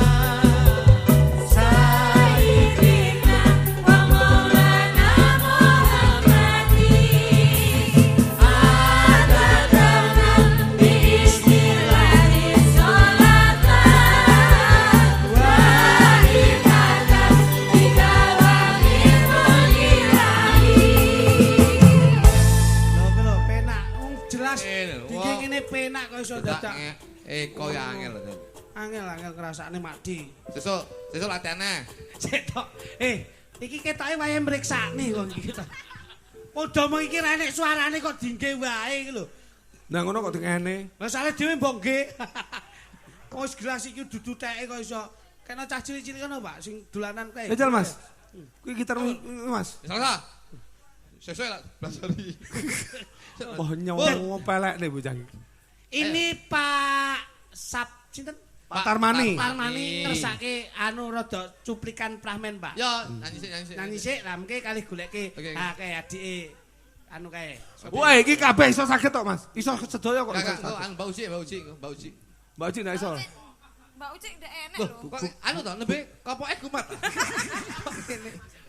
sayyidina wa maulana Muhammadin. Adadana bismillahirrahmanirrahim. Wa ibatan bidawamil mulirahi. Lho penak. Jelas iki ngene penak kok iso dadak. Eko ya angel. Angel ngrasakne Makdi. Sesuk latihane. Cetok. Iki ketoke wayahe mriksani kok iki. Padha mung iki ra enek suarane kok dingge wae iki lho. Nah ngono kok dingene. Lah sale dhewe mbok nggih. Wis gelas iki dudu teke kok iso. Kena cah cilik-cilik ngono, Pak, sing dolanan kae. Jajal, Mas. Kuwi gitar Mas. Salah. Sesuk lah blasari. Oh nyawa pelekne bocah. Ini Pak sinten? Pak Tarmani. Tarmani ngersake anu rada cuplikan pramen, Pak. Ya, nyanyi sik. Lah mengke kalih goleke kae adike anu kae. Wah, iki kabeh iso saged tok, Mas. Iso sedaya kok. Mbak Uci. Mbak Uci nek iso. Mbak Uci ndek enek lho. Kok anu to nembe kopoke kumat.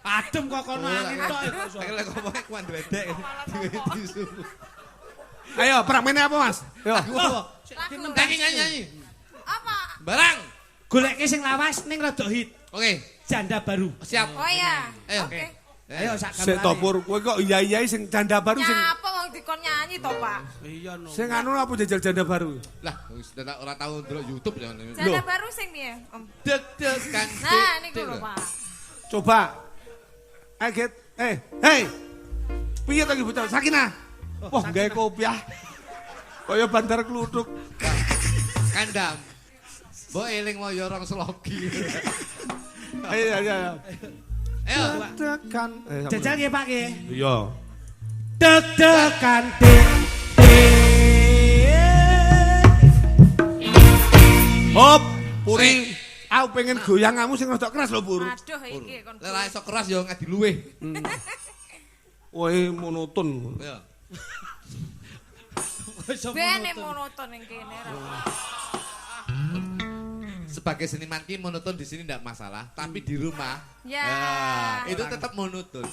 Adem kok kono angin tok iso. Lek kopoke kuat dredek. Ayo, pramene apa, Mas? Yo. Lagu. Nyanyi. Apa? Barang. Goleke sing lawas ning rada hit. Oke. Janda baru. Siap. Oh iya. Ayo. Oke. Ayo sak Sik to Pur, kowe kok iya sing janda baru sing Nyapa wong dikon nyanyi to, Pak? Iya no. sing anu apa jajal janda baru. Lah, wis ora tau ndelok YouTube ya. Janda baru sing piye, Om? Deg-degan. Nah, niku lho, Pak. Coba. Aget. Hei. Piye to iki bocah? Sakinah. Wah, gawe kopiah. Kaya bandar kluthuk. Kandam. Mbok eling moyo rong slogi. Ayo. Ayo. Tekan. Jajal nggih Pak nggih. Iya. Deg-degan Hop, Puri. Aku pengen goyang kamu sing rada keras lho, Pur. Aduh iki kon. Lek ra iso keras ya ngadi luweh. Woe monoton. Ya. Bene monoton ning kene ra. Sebagai seniman ki monoton di sini enggak masalah, tapi di rumah itu tetap monoton.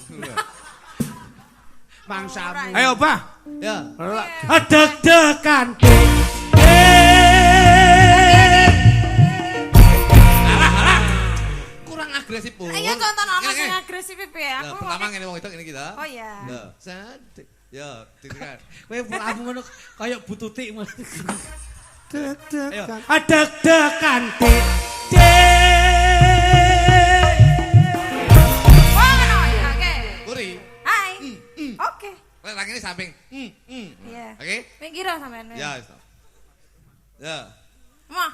Mangsamu. Ayo, Pak. Ya. Deg-degan Kurang agresif, Pur. Ayo contoh ana Ngene, sing ngene. agresif piye Nah, aku. pertama ngene wong itu ngene kita. Oh iya. Ya, santai. Ya, ditekan. Kowe pulamu ngono kaya bututik. Tekan. Deg-degan Oh, ngono ya, oke. Puri. Hai. Oke. Lek lagi ini samping. Iya. Oke? Pinggir sampean. Ya, wis. Ya. Mah.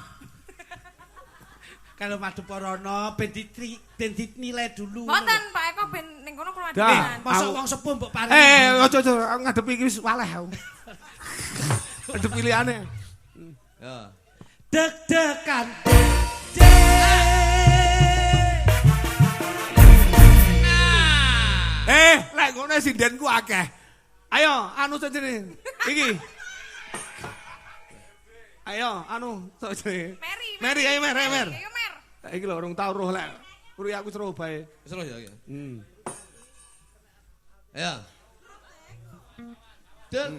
Kalau madu porono ben dinilai dulu. Mboten, Pak Eko ben ning kono keluar Dah. dhewean. Masa wong sepuh mbok paring. Ojo aku ngadepi iki wis waleh aku. Ada pilihane. Ya. Deg-degan Lek ngono sindenku akeh. Ayo, anu sajene. Iki. Ayo, anu sajene. Meri, ayo Mer. Ayo Mer. Iki lho urung tau roh lek. Puri aku seru bae. Wis ya, ya. Ya. Deg.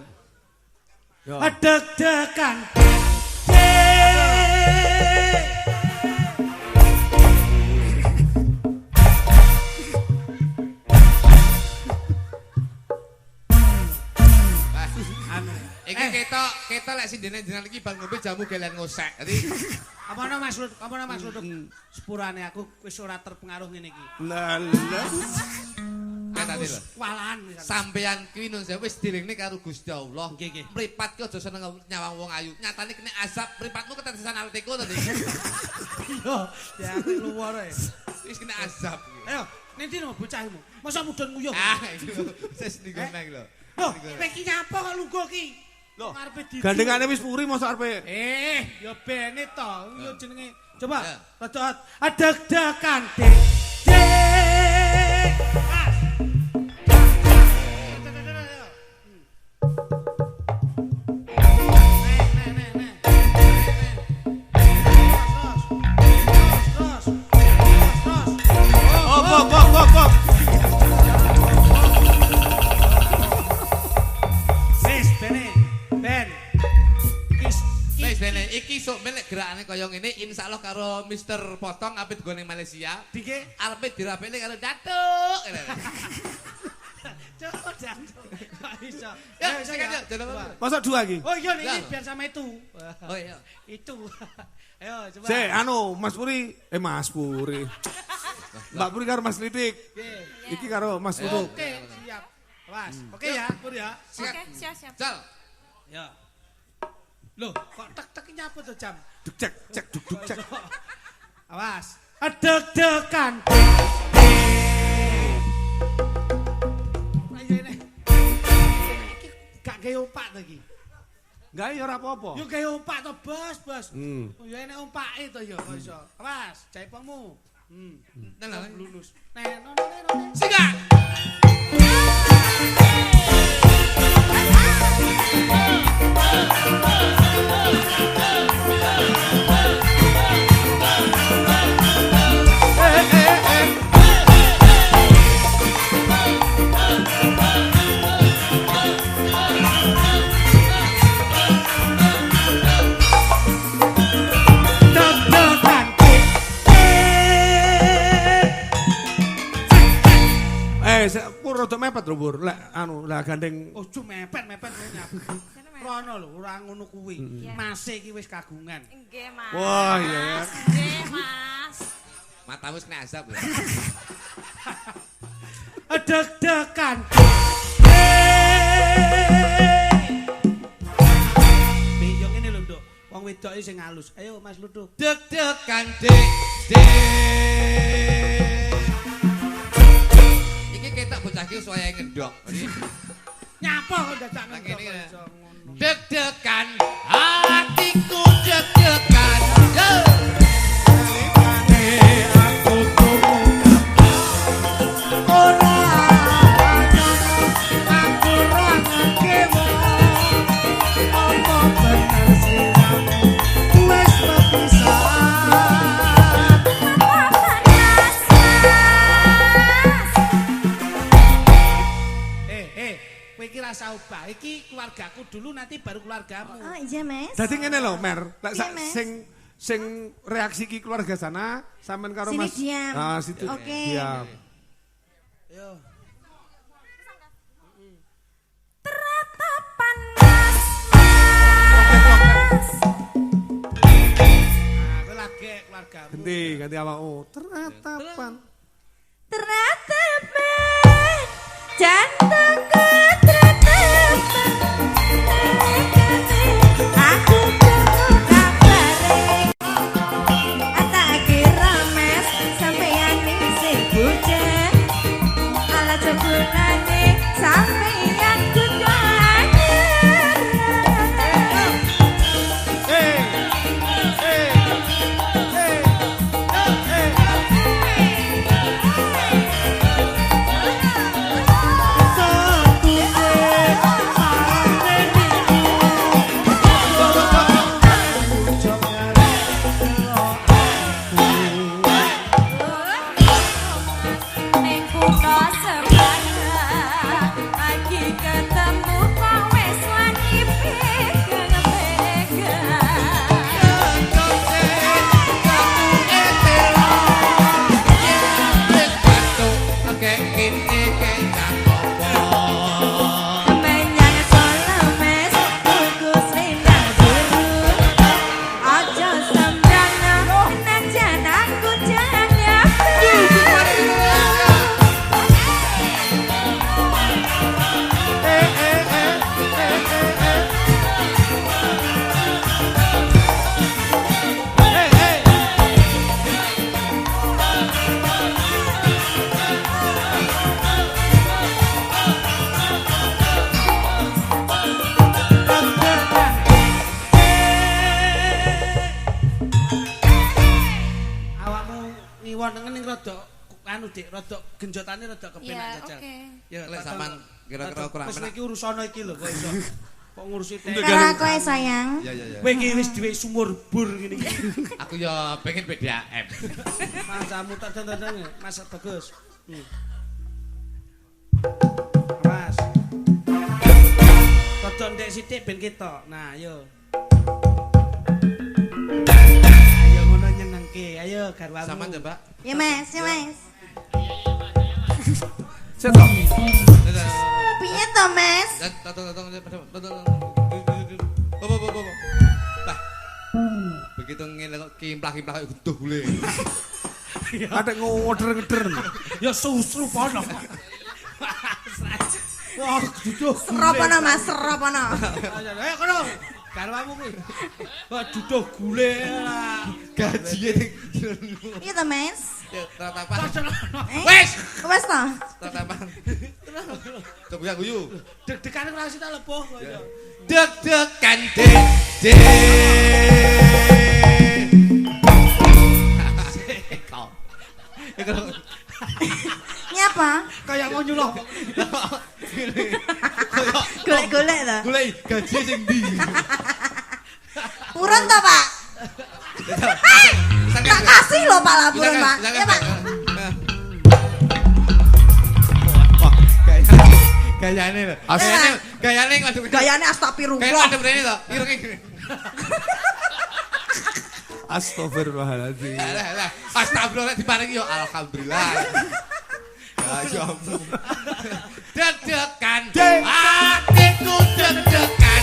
deg-degan Iki ketok lek sindene jenengan iki bang ngombe jamu gelen ngosek. Dadi apa nama maksud sepurane aku wis ora terpengaruh ngene iki. Lah. tadi lho. Walahan Sampeyan kuwi nun sewu wis dilingne karo Gusti Allah. Nggih nggih. Mripat ki aja seneng nyawang wong ayu. Nyatane kena azab mripatmu ketetesan alteko to, Dik. Yo, ya aku luwar ae. Wis kena azab. Ayo, nanti no bocahmu. Masa mudun nguyuh. Ah, iku wis niku nang lho. Loh, iki nyapa kok lungguh ki? Loh, ngarepe di. gandengane wis puri mosok arepe. Ya bene to, yo jenenge. Coba, Ya. rada adeg-degan, Dik. Dik. Bok. Wis, bene. Ben. Wis dene iki sok melek gerakane kaya ngene insyaallah karo Mr. Potong apit go ning Malaysia. Dike Arepe dirapekne karo Datuk. cepet jantung. Gak bisa. Ya, Ayo, saya saya. jangan. Mosok dua iki. Oh iya Ya. ini biar sama itu. Oh iya. Itu. Ayo coba. Sik, anu Mas Puri, Mas Puri. Mbak Puri karo Mas Lidik. Oke. Iki karo Mas Uduk. Oke, siap. Mas. Oke ya, Pur ya. Siap. Oke, siap. Jal. Ya. Loh, kok tek-tek nyapa tuh jam? Duk cek, duk cek. Awas. Adeg-degan. Ayo ini. Gak gawe opak to iki. Enggak ya ora apa-apa. Yo gawe opak to, Bos. Hmm. Oh ya enek ompake to yo kok iso. Awas, jaipongmu. Tenang. Lulus. Sikat. tak gandeng. Ojo mepet nyap. Rono lho, ora ngono kuwi. Mas iki wis kagungan. Nggih, Mas. Wah, iya ya. Nggih, Mas. Matamu wis kena azab lho. Deg-degan. Yo ngene lho, Nduk. Wong wedok iki sing halus. Ayo Mas Ludo. Deg-degan dek. Iki ketok bocah iki suwaye ngendok. Nyapa kok dadak Nah, ngendok. ngene. iso ngono. Deg-degan hatiku deg-degan. Yo. Aku ora aku ora ngekewo. Apa bener siramu wis berpisah. Kowe iki rasa ubah. Iki keluargaku dulu nanti baru keluargamu. Oh, iya, Mas. Dadi ngene lho, Mer. Lek Iya, Mas. sing reaksi ki keluarga sana sampean karo Sini Mas. diam. Ah, situ. Oke. Diam. Yo. Teratapan Mas. Nah, kowe lagi keluargamu. Ganti awakmu. Teratapan. Teratapan jantungku teratapan. Aku tunggu kabare. Tak kira Mas sampeyan sing bujang. Ala jebulane sampeyan kudu anyar. Ning kutha Semarang lagi ketemu kok wis wani menyang Solomes tuku selendang biru aja sembrana najan aku jangan Awakmu ngiwon ning rada anu Dik, rada genjotane rada kepenak Ya, jajal. oke. Ya, Lek sampean kira-kira kurang wis penak. iki urusana iki lho kok iso. Kok ngurusi tek. Karo kowe sayang. Iya iya iya. Kowe iki wis duwe sumur bur ngene iki. Aku ya pengen PDAM. Masamu tak dandang Mas bagus. Mas. Rada ndek sithik ben ketok. Nah, ayo. Ayo ngono nyenengke. Ayo garwamu. Sampean coba. Ya Mas, ya Mas. Setok. Piye to Mas? Bah. Begitu ngene kok kimplah-kimplah kok geduh gule. Ada ngoder-ngeder. Ya susru pono. Wah, duduh. Seropono Mas, seropono. Ayo kono. Garwamu kuwi. Wah, duduh gule lah. Gajine Iya to Mas? ya tatapan. Eh? Wes, Wes to? tatapan. Coba ya guyu. Deg-degan ora sita lepuh kok iso. Deg-degan dek. Kau. Nyapa? Kayak mau nyuloh. Golek-golek to. Gulai gaji sing ndi? Purun to, Pak? Tak kasih loh Pak laporan Pak. Ya Pak. Wah, gayane lho. Gayane ngadep. Gayane Kayak astagfirullah. ngadep rene to. Irunge gini. Astagfirullahaladzim. Lah, astagfirullah diparingi yo alhamdulillah. Ayo. Deg-degan. Hatiku deg-degan.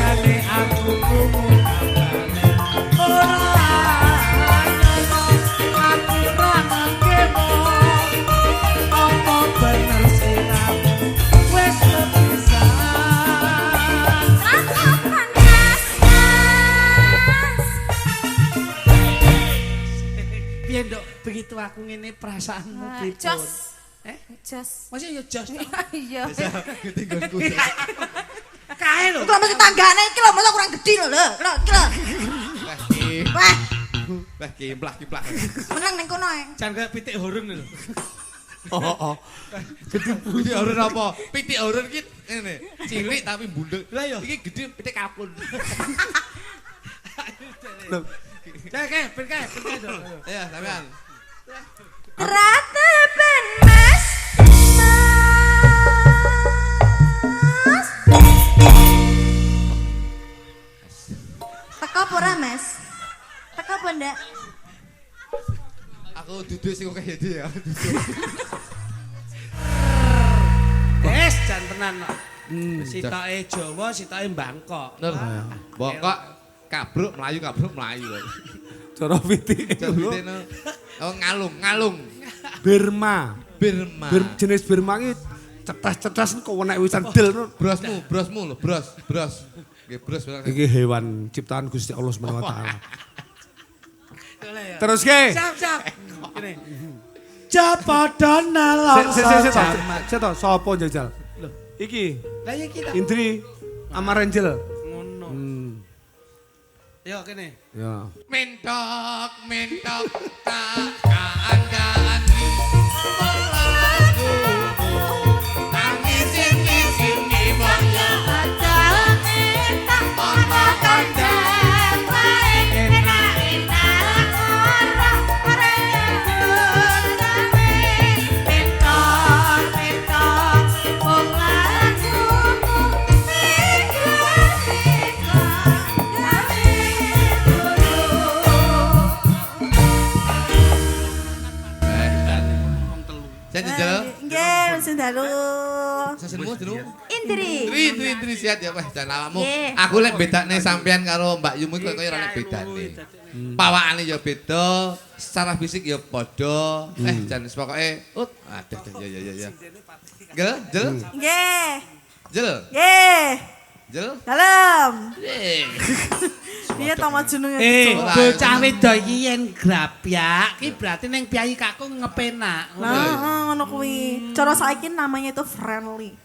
Kali aku kumu ora nyono aku ra ngemo apa bener siramu wis kepisan piye nduk begitu aku ngene perasaanmu pripun Jos. Jos. masih ya jos Iya. Ketinggonku. kae lho Kok mesti tanggane iki lho, masa kurang gedhi lho. Iki lho. Wah, Wah, kimplah. meneng ning kono ae. jan kaya pitik horeng lho Oh. Pitik horun apa? Pitik horun iki ngene, cilik tapi bundel. Lah iya. Iki gede pitik kapun. Cek, ben kae dong. Ya, sampean. Rata ben Mas. Mas. Teko apa ora, Mas? Teko apa ndak? Aku duduk sing kok kaya dia. Wes jan tenan kok. Sitoke Jawa, sitoke Bangkok. Bener. Bongkok kabruk melayu lho. Cara pitik. Jabutene oh ngalung. Birma. Birma. Jenis Birma iki cetas-cetas kok enek wisan del. Brosmu lho, bros. Nggih, bros. Iki hewan ciptaan Gusti Allah Subhanahu wa taala. Terus ke? Siap. Kene. Japadha nalangsa. Seto sapa jajal? Iki Lah iki ta. Indri Amarenjel. Ngono. Yo kene. Ya. Mentok tak kaandani lagu sini boyo ana kandang Saya jajal. Nggih, sing dalu. Sesenmu jenengmu? Indri. Indri sihat ya Pak dan awakmu. Nggih. Aku lek bedane sampean karo Mbak Yumu kok kaya ora nek bedane. Pawakane ya beda, secara fisik ya padha. Jan wis pokoke aduh ya. Gel, jel. Nggih. Jel. Nggih. Jel. Dalem. Eh. Piye to jenenge? Bocah wedok iki yen grapyak, iki berarti ning piyayi kakung ngepenak. Nah, ngono kuwi. Cara saiki namanya itu friendly.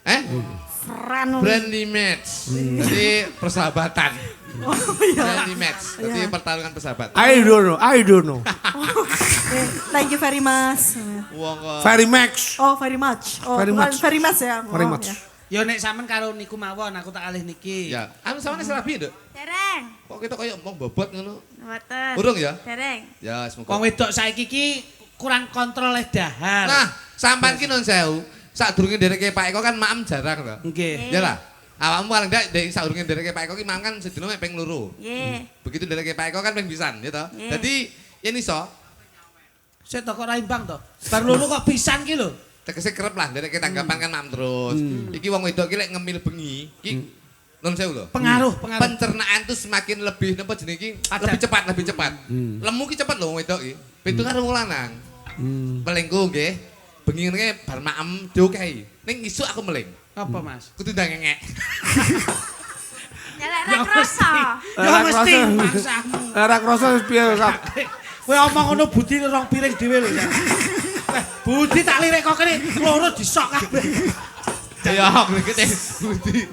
Friendly. Friendly match. Jadi persahabatan. Oh iya. Friendly match. Jadi pertarungan persahabatan. I don't know. Thank you very much. Wong kok Very max. Oh, very much. Oh, Very bukan much. very much ya. Very Oh, much. ya. Yo nek sampean karo niku mawon aku tak alih niki. ya, anu sampeyan serabi, Nduk. Dereng. Kok kita kaya omong bobot ngono. Mboten. Urung ya? Dereng. Ya, Wong semoga. wedok saiki iki kurang kontrol dahar. Nah, sampean ki nun sewu, sadurunge ndereke Pak Eko kan maem jarang lho. Nggih. Ya lah. Awakmu paling ndak ndek sadurunge ndereke Pak Eko ki maem kan sedina mek ping 2. Nggih. Begitu ndereke Pak Eko kan ping pisan, ya toh. Nggih. Dadi yen iso Sik kok ora imbang to. Bar loro kok pisan ki lho. tegese kerep lah ndereke tanggapan kan maem terus. Iki wong wedok ki lek ngemil bengi, ki nun sewu lho. Pengaruh. Pencernaan tuh semakin lebih napa jenenge iki? Lebih cepat. Lemu ki cepet lho wong wedok ki. Pitu karo wong lanang. Melengku nggih. Bengi ngene bar maem diokehi. Ning isuk aku meleng. Apa, Mas? Kudu ndang ngengek. Ya lek ra krasa. Ya mesti maksamu. Ora krasa wis piye Kak? Kowe omong ngono budi rong piring dhewe lho ya. Budi tak lirik kok kene loro disok kabeh. Ya ngene Budi.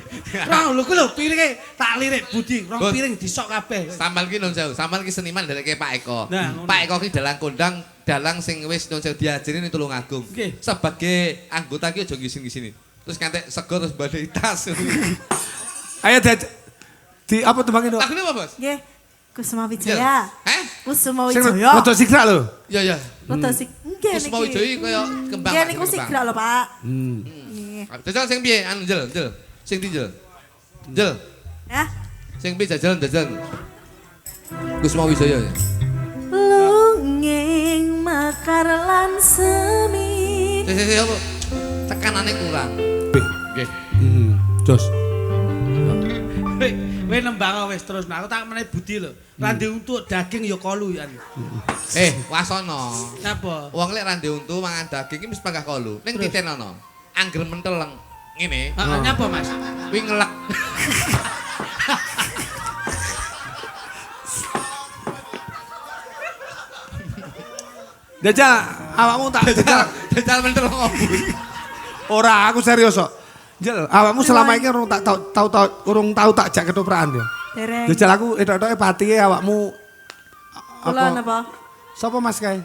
Rong lho ku lho piringe tak lirik Budi rong piring disok kabeh. Sambal ki nun sewu, sambal ki seniman ndereke Pak Eko. Nah, ngono. Pak Eko ki dalang kondang, dalang sing wis nun sewu diajari ning Tulungagung. Nggih. Sebagai anggota ki aja ngisin-ngisini. Terus ngantek sego terus badhe tas. Ayo di apa tembangin dong? Lagune apa, Bos? Nggih. Kusuma Wijaya. Kusuma Sing Wijaya. foto sikra lho. Ya. Foto sik. Nggih Kusuma Wijaya kaya kembang. Nggih niku sikra lho, Pak. Nggih. Jajal sing piye? Anu jel. Sing ndi jel? Jel. Ya. Sing piye jajalan. Kusuma Wijaya ya. Lunging sekar lan semi. Tekanane kurang. Nggih. Jos. Kowe nembang wis terus aku tak meneh budi lho. Randi untu daging ya kolu ya. Wasono. Napa? Wong lek randi untu mangan daging iki mesti panggah kolu. Ning titenono. Angger menteleng ngene. Heeh, napa Mas? Kuwi ngelek. Jajal, awakmu tak Jajal menteleng opo? ora aku serius kok. Jel, awakmu selama ini urung tahu tak jak ketoprakan ya. Dereng. Jajal aku etok-etok patike awakmu Kula napa? Sapa Mas kae?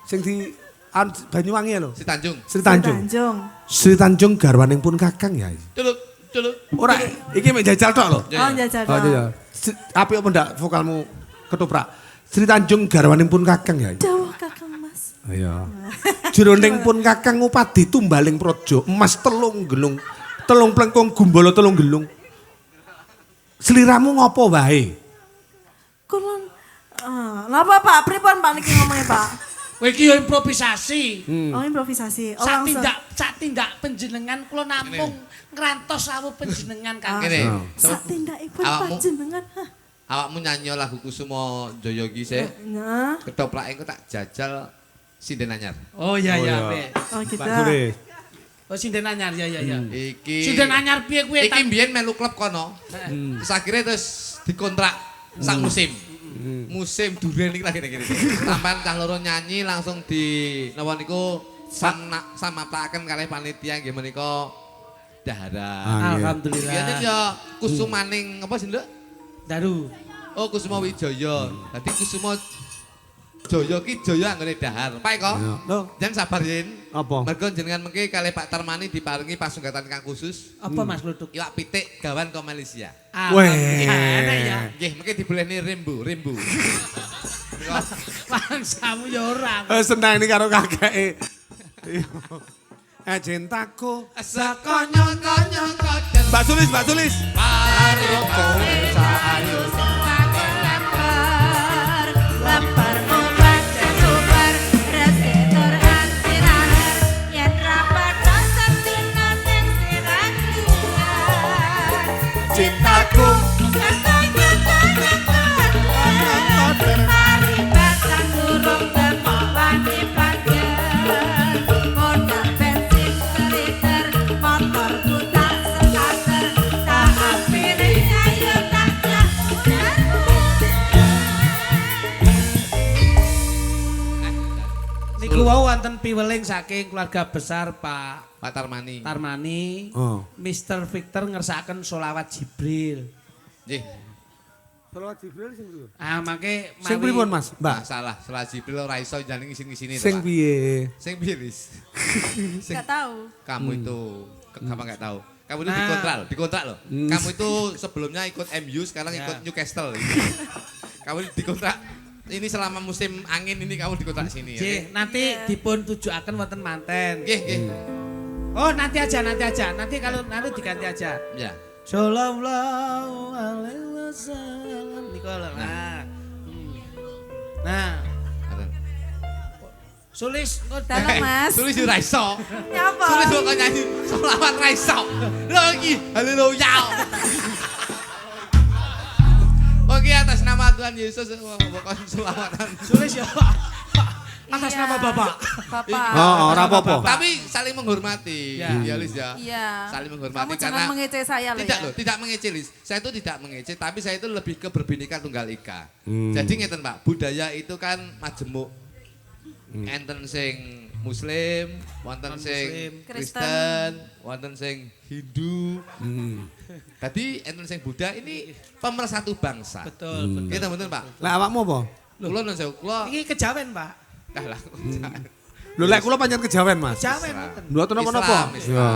Sing di Banyuwangi ya lho. Si Tanjung. Sri Tanjung. Tanjung. Sri Tanjung garwaning pun Kakang ya. Culuk. Ora, iki mek jajal tok lho. Oh jajal. Oh iya. Apik apa ndak vokalmu ketoprak? Sri Tanjung garwaning pun Kakang ya. Dawuh Kakang Mas. Iya. Jroning pun Kakang ngupadi tumbaling praja emas 3 gelung. 3 plengkung gumbala 3 gelung. Sliramu ngopo wae? Kula napa Pak? Pripun Pak niki ngomongnya Pak? Kowe iki yo improvisasi. Oh improvisasi. Oh langsung. Sak tindak panjenengan kula namung ngrantos rawuh panjenengan kan. Ngene. Sak tindakipun Awakmu- panjenengan. Awakmu nyanyi lagu Kusuma Jaya iki sik. Nah. Ketoplake engko tak jajal sinden anyar. Oh iya Oh, iya. iya. Weh. Oh gitu. Pak Suris. Oh sinden anyar ya ya ya. Iki Sinden anyar piye kuwi? Iki mbiyen melu klub kono. Terus akhirnya terus dikontrak sak musim. Musim duren iki lagi ngene. Sampeyan cah loro nyanyi langsung di napa niku samaptaken kalih panitia nggih menika dahara. Alhamdulillah. Biyen ya kusumaning apa sih, Nduk? Daru. Oh, Kusuma Wijaya. Dadi Kusuma Jaya ki jaya anggone dahar. Pak Eko. Lho, Jangan sabar yen. apa? Mergo jenengan mengki kalih Pak Tarmani diparingi pasunggatan kang khusus. Apa Mas Luduk? Iwak pitik gawan ke Malaysia. Weh. Enak ya. Nggih, mengki dibolehni rimbu. Bangsamu ya ora. Senang ini karo kakeke. Cintaku Sakonyong-konyong koden Mbak Sulis. karo kowe sahayu. Lampar obat dan super reseptor antirana yen rapat dosen dina ning sirahan Cintaku katanya mari batang durung temu wani panjen modal bensin seliter motor buta sekater tak apiring ayo tak Niku wau wonten piweling saking keluarga besar Pak Pak Tarmani. Tarmani. Oh. Mr. Victor ngersakaken sholawat Jibril. Nggih. Selawat Jibril sing priyo? Mangke Sing pripun Mas? Mbak. Salah, salah Jibril ora iso njalin ngisin-ngisini Sing piye? Sing piye, Ris? Enggak tahu. Kamu itu kamu enggak tahu. Kamu itu dikontrak loh. Kamu itu sebelumnya ikut MU, sekarang ikut Newcastle. Kamu dikontrak ini selama musim angin ini kamu dikontrak sini. Nggih, nanti dipun tujuaken wonten manten. Nggih. Oh, nanti aja. Nanti kalau diganti aja. Ya. Shallallahu alaihi wasallam. Niku lho. Nah. Sulis Dalam Mas. Sulis ora iso. Nyapa? Sulis kok nyanyi selawat ra iso. Lho iki haleluya. Oke, atas nama Tuhan Yesus pokoknya selawatan. Sulis ya. Atas nama Bapak. Bapak. Oh, ora apa-apa. Tapi saling menghormati. Ya. Ya, Lis ya. Iya. Saling menghormati Kamu karena jangan mengece saya loh tidak ya. loh, tidak mengece Lis. Saya itu tidak mengece, tapi saya itu lebih ke Berbinika Tunggal Ika. Jadi ngeten Pak, budaya itu kan majemuk. Enten sing Muslim, wonten sing Kristen, wonten sing Hindu. Tadi enten sing Buddha ini pemersatu bangsa. Betul. Gitu betul Pak. Lah awakmu apa? Kula nun sewu, kula Ini kejawen, Pak. lah. Lho lek kula pancen kejawen Mas. Kejawen mboten. Mboten napa-napa. Islam. Ya.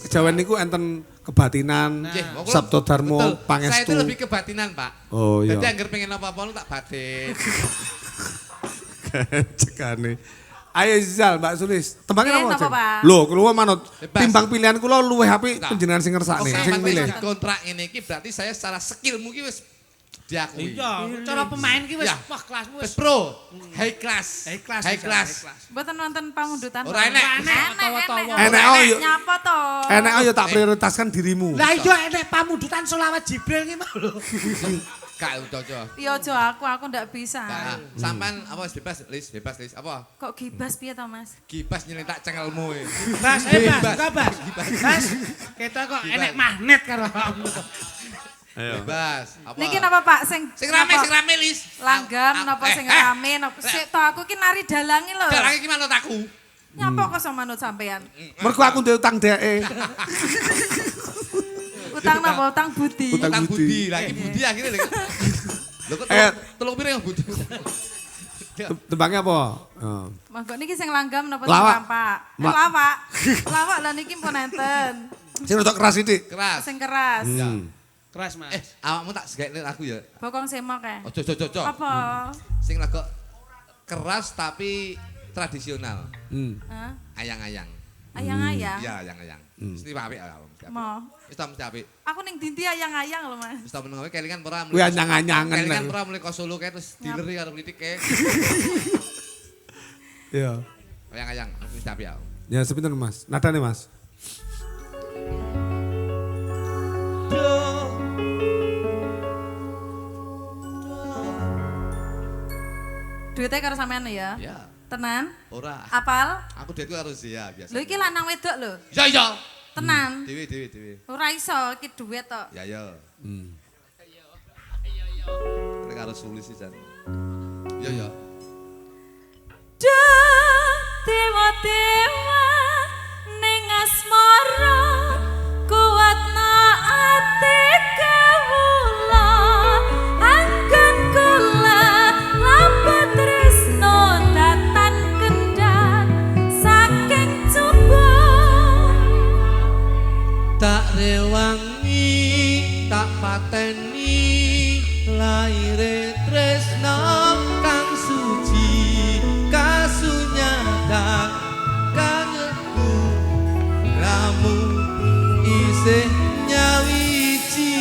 Kejawen niku enten kebatinan, Nggih, kula- Sabto Darmo, betul. Saya pangestu. itu lebih kebatinan, Pak. Oh iya. Jadi anggar pengen apa-apa lu tak batin. Cekane. Ayo Zal, Mbak Sulis. Tembangnya Nggih, apa? napa, Cek? Pak? Lho, kula manut. Bebas. Timbang pilihan kula luwih apik Nah. panjenengan sing ngersakne, Oke, sing Pak, milih. wis kontrak ini iki berarti saya secara skillmu ki wis diakui. Iya, cara pemain ki wis Ya. wah kelasmu Wis wis pro, high class. high class. High class. Mboten wonten pamundutan. Ora enek. Tawa-tawa. Enek oh yo. Nyapa to? Enek oh yo tak prioritaskan dirimu. Lah iya enek pamundutan selawat Jibril ki mau lho. Kak cocok. Iya aja aku ndak bisa. Nah, sampean apa wis bebas, Lis, apa? Kok gibas piye to, Mas? Gibas nyelentak cengelmu. Bas, Bebas. Bas. Bas. Kita kok enek magnet karo kamu. Bebas. Apa? Niki napa Pak sing Sing rame Lis. langgam napa sing rame napa sik to aku ki nari dalangi lho. Dalange iki manut aku. Nyapa kok sama manut sampean? Mergo aku duwe utang dheke. Utang napa utang budi. Utang budi, lagi budi akhirnya lho. Lho kok telung piring budi. Tembangnya apa? Oh. Monggo niki sing langgam napa sing Lawak. tampak? Ma- Lawak lah niki pun enten. Sing rodok keras sithik. Keras. Sing keras. Keras, Mas. Awakmu tak segekne aku ya. Bokong semok kae. Ojo. Apa? Sing lagu keras tapi tradisional. Hah? Ayang-ayang. Ayang-ayang. Iya, ayang-ayang. Mesti apik ya. Mo. Wis ta mesti apik. Aku ning dinti ayang-ayang lho, Mas. Wis ta meneng kelingan ora Kuwi anyang-anyangen. Kelingan ora mulai kok Solo kae terus dealer karo politik kae. Iya. Ayang-ayang mesti apik ya. Ya sepinten Mas? Nadane Mas. Duitnya karo sampean ya? Ya, Tenan? ora. Apal? Aku duitku harus ya biasa. Lho iki lanang wedok lho. Ya. Tenan. Dewi. Ora iso iki duit tok. Ya. Nek harus sulis sih Jan. Ya. Dewa-dewa ning asmara kuatna ati kawula anggen kula lambat tresno datan kendhan saking coba Tak rewangi, tak pateni laire tresno kang suci kasunyatan kangeku lamun isih nyawiji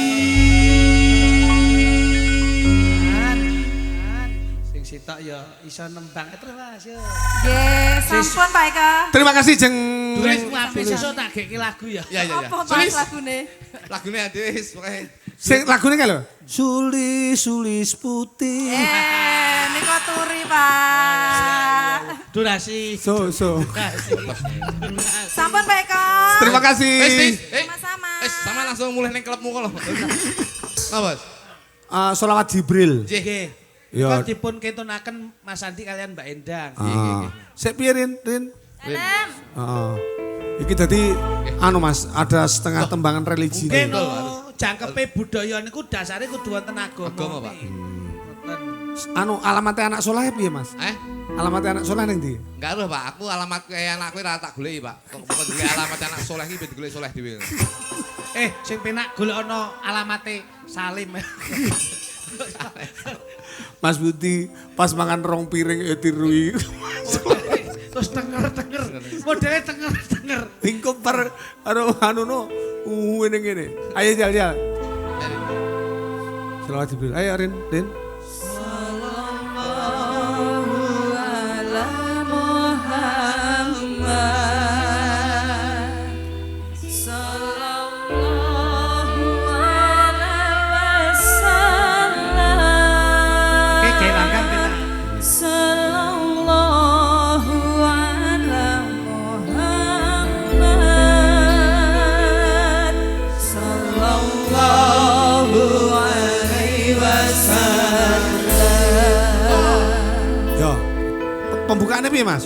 Sing sitok ya iso nembang terus Mas ya. Nggih, sampun Pak Eka. Terima kasih Jeng. Tulis apik sesuk tak geki lagu ya. Ya. Apa Mas Sulis. lagune? Lagune adis pokoke Sing lagune kan lho. Sulis putih. Nika turi Pak. Durasi. So. Sampun Pak Eka. Terima kasih. Wis. Sama-sama. Sama langsung mulai ning klubmu kok lho. Apa, Bos? Solawat Jibril. Nggih. Ya. Kok dipun ketunaken Mas Andi kalian Mbak Endang. Sik piye Rin? Enem. Iki dadi anu Mas, ada setengah tembangan religi. Mungkin jangkepe budaya niku dasare kudu wonten agama. Agama, Pak. Anu alamatnya anak soleh piye Mas? Alamatnya anak soleh ning ndi? Enggak roh, Pak. Aku alamat kayak anakku ora tak goleki, Pak. Kok golek alamat anak soleh iki ben golek soleh dhewe. Sing penak golek ana alamate Salim. Mas Budi pas makan rong piring etirui. Terus tenger. Modele tenger. Lingkup par anu no. Ngene. Ayo jal. Selawat Jibril. Ayo Rin. Pembukaannya piye Mas?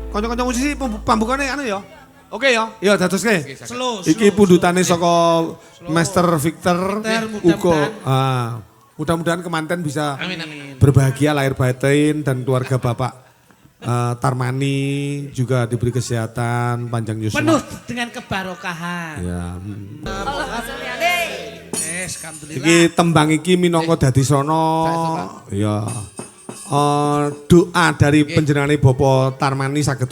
Kanca-kanca musisi pembukaannya anu ya. Oke ya. Ya dadoske. Slow. Iki pundutane saka Master Victor uga. Mudah-mudahan kemanten bisa berbahagia lahir batin dan keluarga Bapak Tarmani juga diberi kesehatan panjang yuswa. Penuh dengan kebarokahan. Ya. Alhamdulillah. Iki tembang iki minangka dadi sono. Ya. Doa dari penjenengane Bapak Tarmani saged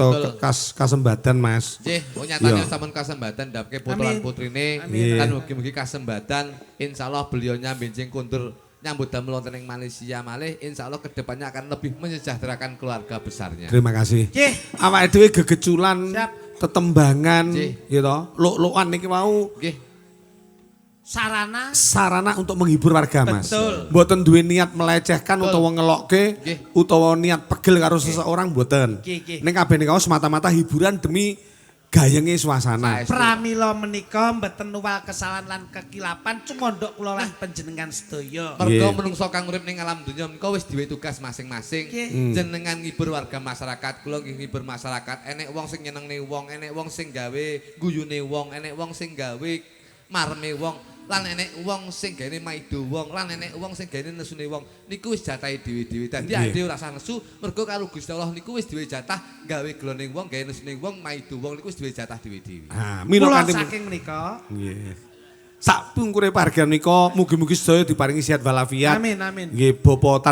kasembadan Mas. Nggih, nyatane sampun kasembadan dapke putra putrine lan mugi-mugi kasembadan insyaallah beliaunya benjing kundur nyambut damel wonten ing Malaysia malih insyaallah kedepannya akan lebih menyejahterakan keluarga besarnya. Terima kasih. Nggih. Awake dhewe gegeculan, Siap. tetembangan, Nggih. gitu. Luk-lukan niki mau Nggih. Sarana untuk menghibur warga, Mas. Betul. Mboten duwe niat melecehkan Betul. utawa ngelokke Nggih. utawa niat pegel karo seseorang mboten. Nggih, nggih. Ning kabeh nika semata-mata hiburan demi gayenge suasana. pramila menika mboten nuwal kesalahan lan kekilapan cumondhok kula lan panjenengan sedaya. Mergo Nggih. menungso kang urip ning alam donya menika wis duwe tugas masing-masing. Nggih. Jenengan ngibur warga masyarakat, kula nggih ngibur masyarakat. Enek wong sing nyenengne wong, enek wong sing gawe guyune wong, enek wong sing gawe marme wong, lan enek wong sing gawe maido wong, lan enek wong sing gawe nesune wong. Niku wis jatahe dhewe-dhewe. Dadi Nggih. ade ora usah nesu, mergo karo Gusti Allah niku wis duwe jatah gawe gloning wong, gawe nesune wong, maido wong niku wis duwe jatah dhewe-dhewe. Ah, mila Kula kanthi saking menika. nggih. Sak pungkure pargan nika mugi-mugi sedaya diparingi sehat walafiat. Amin amin. Nggih, Bapa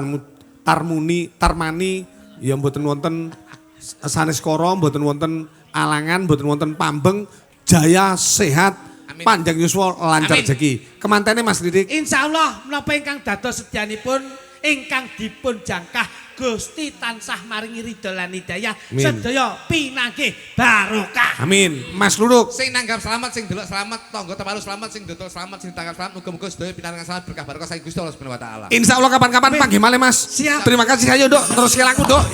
Tarmani ya mboten wonten sanes kara, mboten wonten alangan, mboten wonten pambeng, jaya sehat. Amin. Panjang yuswa lancar Amin. rezeki. Kemantene Mas Didik. Insyaallah menapa ingkang dados sedyanipun ingkang dipun jangkah Gusti tansah maringi ridho lan hidayah Amin. sedaya pinanggih barokah. Amin. Mas Luruk. Sing nanggap selamat, sing delok selamat, tangga tepalu selamat, sing dodol selamat, sing tanggap selamat, muga-muga sedaya pinaringan selamat berkah barokah saking Gusti Allah Subhanahu wa taala. Insya Allah kapan-kapan panggih malih Mas. Siap. Terima kasih ayo Dok. Terus ke laku Dok.